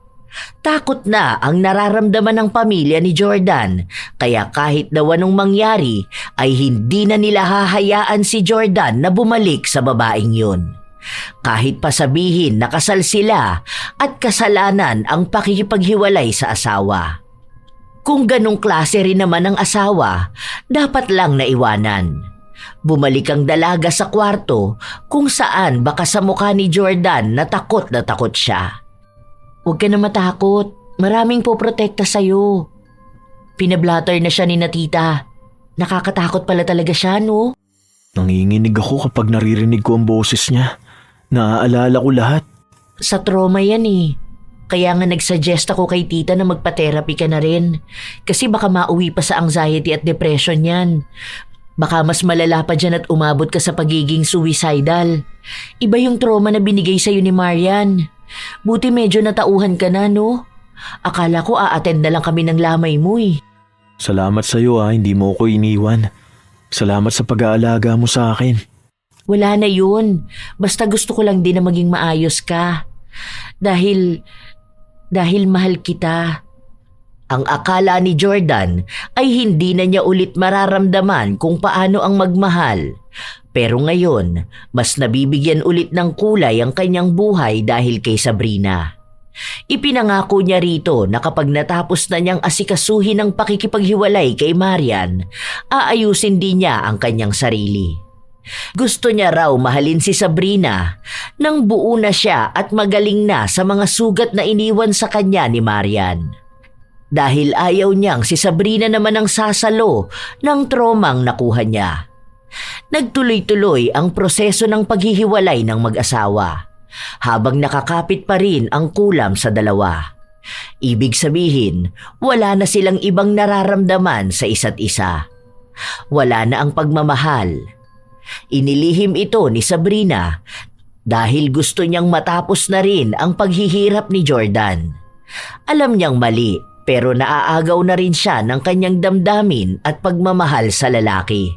Takot na ang nararamdaman ng pamilya ni Jordan, kaya kahit daw anong mangyari ay hindi na nila hahayaan si Jordan na bumalik sa babaeng yun. Kahit pa sabihin na kasal sila at kasalanan ang pakikipaghiwalay sa asawa. Kung ganong klase rin naman ang asawa, dapat lang naiwanan. Bumalik ang dalaga sa kwarto kung saan baka sa mukha ni Jordan na takot siya. Huwag ka na matakot, maraming poprotekta sa'yo. Pinablatter na siya ni na tita. Nakakatakot pala talaga siya, no? Nanginginig ako kapag naririnig ko ang boses niya. Naaalala ko lahat. Sa trauma yan eh. Kaya nga nagsuggest ako kay tita na magpa-therapy ka na rin. Kasi baka mauwi pa sa anxiety at depression yan. Baka mas malala pa dyan at umabot ka sa pagiging suicidal. Iba yung trauma na binigay sa'yo ni Marian. Buti medyo natauhan ka na, no? Akala ko a-attend na lang kami ng lamay mo eh. Salamat sa iyo hindi mo ko iniwan. Salamat sa pag-aalaga mo sa akin. Wala na yun. Basta gusto ko lang din na maging maayos ka. Dahil mahal kita. Ang akala ni Jordan ay hindi na niya ulit mararamdaman kung paano ang magmahal. Pero ngayon, mas nabibigyan ulit ng kulay ang kanyang buhay dahil kay Sabrina. Ipinangako niya rito na kapag natapos na niyang asikasuhin ang pakikipaghiwalay kay Marian, aayusin din niya ang kanyang sarili. Gusto niya raw mahalin si Sabrina nang buo na siya at magaling na sa mga sugat na iniwan sa kanya ni Marian. Dahil ayaw niyang si Sabrina naman ang sasalo ng tromang nakuha niya. Nagtuloy-tuloy ang proseso ng paghihiwalay ng mag-asawa. Habang nakakapit pa rin ang kulam sa dalawa. Ibig sabihin, wala na silang ibang nararamdaman sa isa't isa. Wala na ang pagmamahal. Inilihim ito ni Sabrina dahil gusto niyang matapos na rin ang paghihirap ni Jordan. Alam niyang mali pero naaagaw na rin siya ng kanyang damdamin at pagmamahal sa lalaki.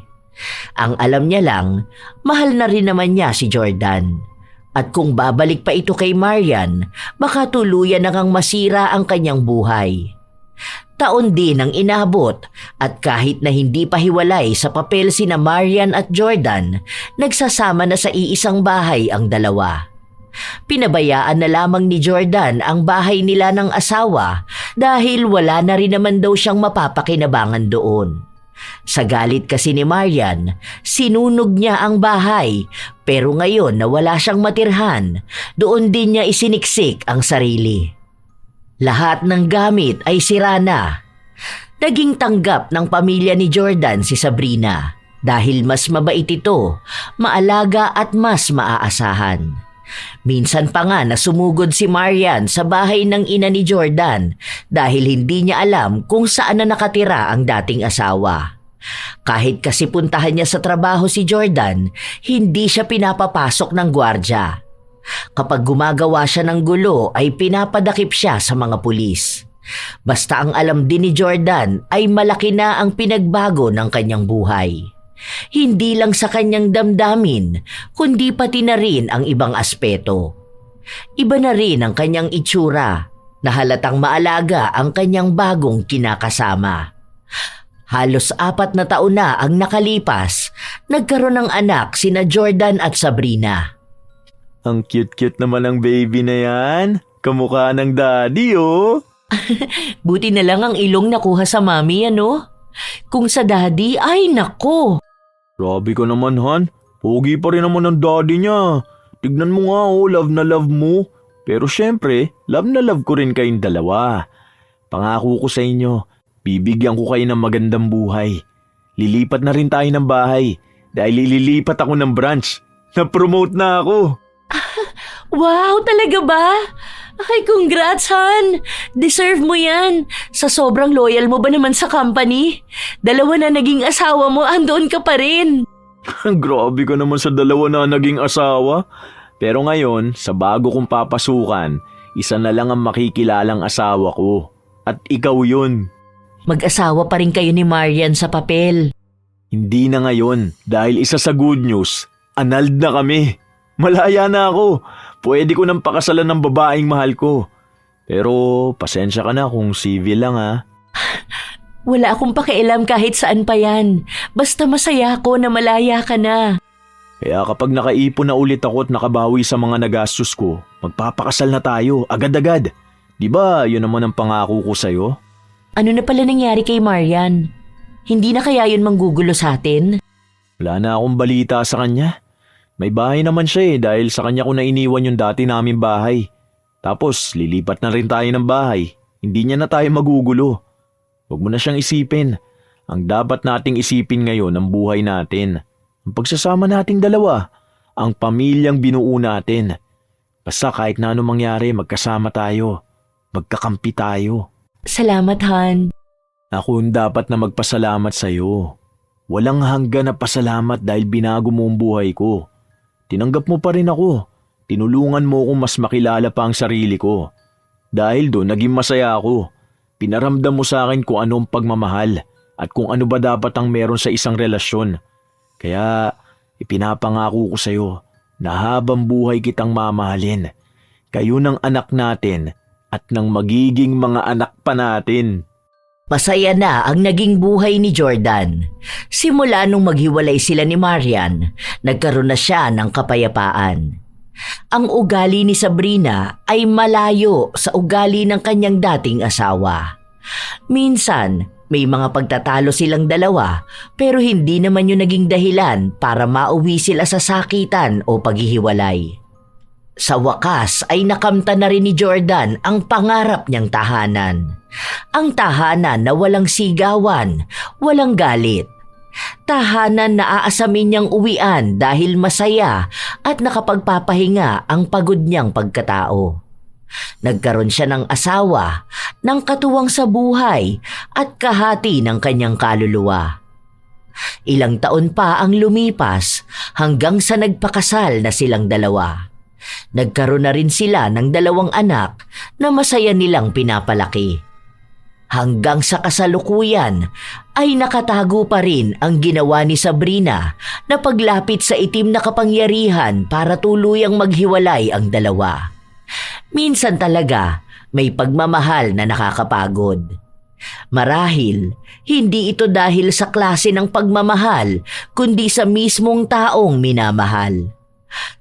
Ang alam niya lang, mahal na rin naman niya si Jordan. At kung babalik pa ito kay Marian, baka tuluyan na ngang masira ang kanyang buhay. Taon din ang inabot at kahit na hindi pa hiwalay sa papel sina Marian at Jordan, nagsasama na sa iisang bahay ang dalawa. Pinabayaan na lamang ni Jordan ang bahay nila ng asawa dahil wala na rin naman daw siyang mapapakinabangan doon. Sa galit kasi ni Marian, sinunog niya ang bahay pero ngayon na wala siyang matirhan, doon din niya isiniksik ang sarili. Lahat ng gamit ay sira na. Naging tanggap ng pamilya ni Jordan si Sabrina dahil mas mabait ito, maalaga at mas maaasahan. Minsan pa nga na sumugod si Marian sa bahay ng ina ni Jordan dahil hindi niya alam kung saan na nakatira ang dating asawa. Kahit kasi puntahan niya sa trabaho si Jordan, hindi siya pinapapasok ng gwardya. Kapag gumagawa siya ng gulo ay pinapadakip siya sa mga pulis. Basta ang alam din ni Jordan ay malaki na ang pinagbago ng kanyang buhay. Hindi lang sa kanyang damdamin, kundi pati na rin ang ibang aspeto. Iba na rin ang kanyang itsura, na halatang maalaga ang kanyang bagong kinakasama. Halos 4 na taon na ang nakalipas, nagkaroon ng anak sina Jordan at Sabrina. Ang cute-cute naman ang baby na yan. Kamukha ng daddy, oh. Buti na lang ang ilong nakuha sa mami, ano? Kung sa daddy, ay nako! Grabe ka naman, Han. Pogi pa rin naman ang daddy niya. Tignan mo nga, love na love mo. Pero syempre, love na love ko rin kayong dalawa. Pangako ko sa inyo, bibigyan ko kayo ng magandang buhay. Lilipat na rin tayo ng bahay dahil ililipat ako ng branch. Na-promote na ako. Wow, talaga ba? Ay, congrats, Han! Deserve mo yan. Sa sobrang loyal mo ba naman sa company? 2 na naging asawa mo, andoon ka pa rin. Grabe ka naman sa 2 na naging asawa. Pero ngayon, sa bago kong papasukan, 1 na lang ang makikilalang asawa ko. At ikaw yun. Mag-asawa pa rin kayo ni Marian sa papel. Hindi na ngayon dahil isa sa good news, annulled na kami. Malaya na ako. Pwede ko nang pakasalan ng babaeng mahal ko. Pero pasensya ka na kung civil lang ha. Wala akong pakialam kahit saan pa yan. Basta masaya ako na malaya ka na. Kaya kapag nakaipon na ulit ako at nakabawi sa mga nagastos ko, magpapakasal na tayo agad-agad. Di ba yun naman ang pangako ko sa'yo? Ano na pala nangyari kay Marian? Hindi na kaya yun manggugulo sa atin? Wala na akong balita sa kanya. May bahay naman siya dahil sa kanya ko na iniwan yung dati naming bahay. Tapos lilipat na rin tayo ng bahay. Hindi niya na tayo magugulo. Huwag mo na siyang isipin. Ang dapat nating isipin ngayon ang buhay natin. Ang pagsasama nating dalawa. Ang pamilyang binuo natin. Basta kahit na anong mangyari, magkasama tayo. Magkakampi tayo. Salamat, Han. Ako ang dapat na magpasalamat sa'yo. Walang hanggan na pasalamat dahil binago mo ang buhay ko. Tinanggap mo pa rin ako. Tinulungan mo akong mas makilala pa ang sarili ko. Dahil doon, naging masaya ako. Pinaramdam mo sa akin kung anong pagmamahal at kung ano ba dapat ang meron sa isang relasyon. Kaya ipinapangako ko sa'yo na habang buhay kitang mamahalin. Kayo ng anak natin at ng magiging mga anak pa natin. Masaya na ang naging buhay ni Jordan. Simula nung maghiwalay sila ni Marian, nagkaroon na siya ng kapayapaan. Ang ugali ni Sabrina ay malayo sa ugali ng kanyang dating asawa. Minsan, may mga pagtatalo silang dalawa pero hindi naman yun naging dahilan para mauwi sila sa sakitan o paghihiwalay. Sa wakas ay nakamtan na rin ni Jordan ang pangarap niyang tahanan. Ang tahanan na walang sigawan, walang galit. Tahanan na aasamin niyang uwian dahil masaya at nakapagpapahinga ang pagod niyang pagkatao. Nagkaroon siya ng asawa, ng katuwang sa buhay at kahati ng kanyang kaluluwa. Ilang taon pa ang lumipas hanggang sa nagpakasal na silang dalawa. Nagkaroon na rin sila ng 2 anak na masaya nilang pinapalaki. Hanggang sa kasalukuyan ay nakatago pa rin ang ginawa ni Sabrina na paglapit sa itim na kapangyarihan para tuluyang maghiwalay ang dalawa. Minsan talaga may pagmamahal na nakakapagod. Marahil, hindi ito dahil sa klase ng pagmamahal kundi sa mismong taong minamahal.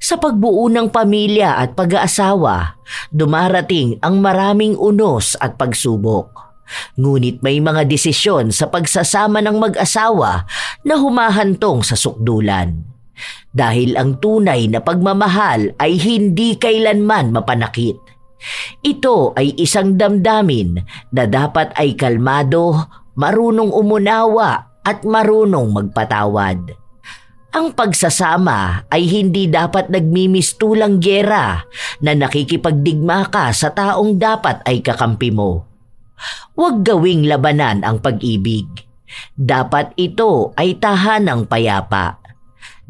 Sa pagbuo ng pamilya at pag-aasawa, dumarating ang maraming unos at pagsubok. Ngunit may mga desisyon sa pagsasama ng mag-asawa na humahantong sa sukdulan. Dahil ang tunay na pagmamahal ay hindi kailanman mapanakit. Ito ay isang damdamin na dapat ay kalmado, marunong umunawa at marunong magpatawad. Ang pagsasama ay hindi dapat nagmimistulang gyera na nakikipagdigma ka sa taong dapat ay kakampi mo. Huwag gawing labanan ang pag-ibig. Dapat ito ay tahanang payapa.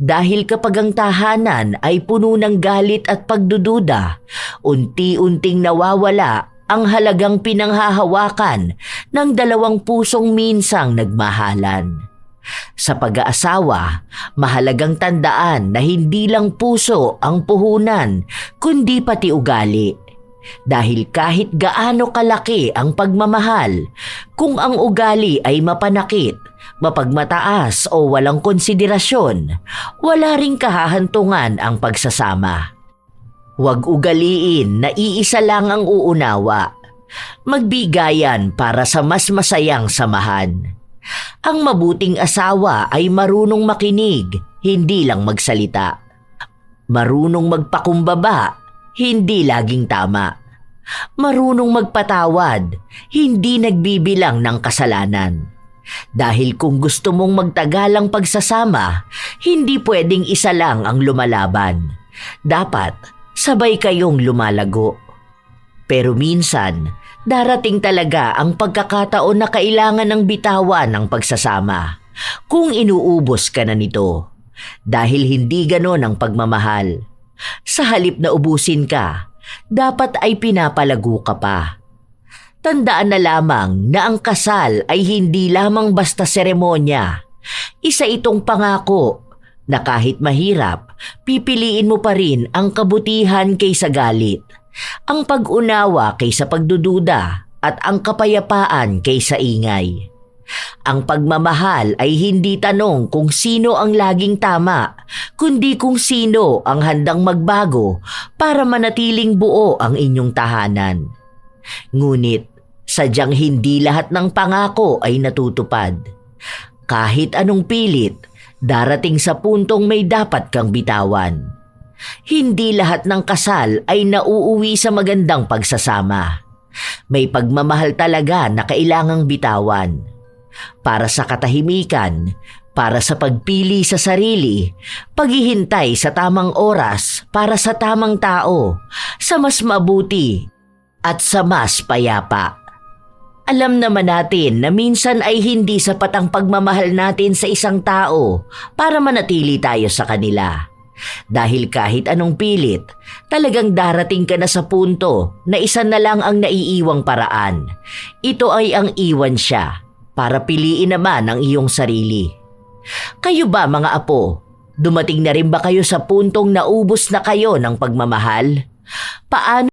Dahil kapag ang tahanan ay puno ng galit at pagdududa, unti-unting nawawala ang halagang pinanghahawakan ng 2 pusong minsang nagmahalan. Sa pag-aasawa, mahalagang tandaan na hindi lang puso ang puhunan, kundi pati ugali. Dahil kahit gaano kalaki ang pagmamahal, kung ang ugali ay mapanakit, mapagmataas o walang konsiderasyon, wala ring kahahantungan ang pagsasama. Huwag ugaliin na iisa lang ang uunawa. Magbigayan para sa mas masayang samahan. Ang mabuting asawa ay marunong makinig, hindi lang magsalita. Marunong magpakumbaba, hindi laging tama. Marunong magpatawad, hindi nagbibilang ng kasalanan. Dahil kung gusto mong magtagalang pagsasama, hindi pwedeng isa lang ang lumalaban. Dapat sabay kayong lumalago. Pero minsan, darating talaga ang pagkakataon na kailangan ng bitawan ng pagsasama kung inuubos ka na nito. Dahil hindi ganon ang pagmamahal. Sa halip na ubusin ka, dapat ay pinapalago ka pa. Tandaan na lamang na ang kasal ay hindi lamang basta seremonya. Isa itong pangako na kahit mahirap, pipiliin mo pa rin ang kabutihan kaysa galit, ang pag-unawa kaysa pagdududa at ang kapayapaan kaysa ingay. Ang pagmamahal ay hindi tanong kung sino ang laging tama, kundi kung sino ang handang magbago para manatiling buo ang inyong tahanan. Ngunit, sadyang hindi lahat ng pangako ay natutupad. Kahit anong pilit, darating sa puntong may dapat kang bitawan. Hindi lahat ng kasal ay nauuwi sa magandang pagsasama. May pagmamahal talaga na kailangang bitawan. para sa katahimikan, para sa pagpili sa sarili, paghihintay sa tamang oras para sa tamang tao, sa mas mabuti at sa mas payapa. Alam naman natin na minsan ay hindi sapat ang pagmamahal natin sa isang tao para manatili tayo sa kanila. Dahil kahit anong pilit, talagang darating ka na sa punto na isa na lang ang naiiwang paraan. Ito ay ang iwan siya para piliin naman ang iyong sarili. Kayo ba mga apo, dumating na rin ba kayo sa puntong naubos na kayo ng pagmamahal? Paano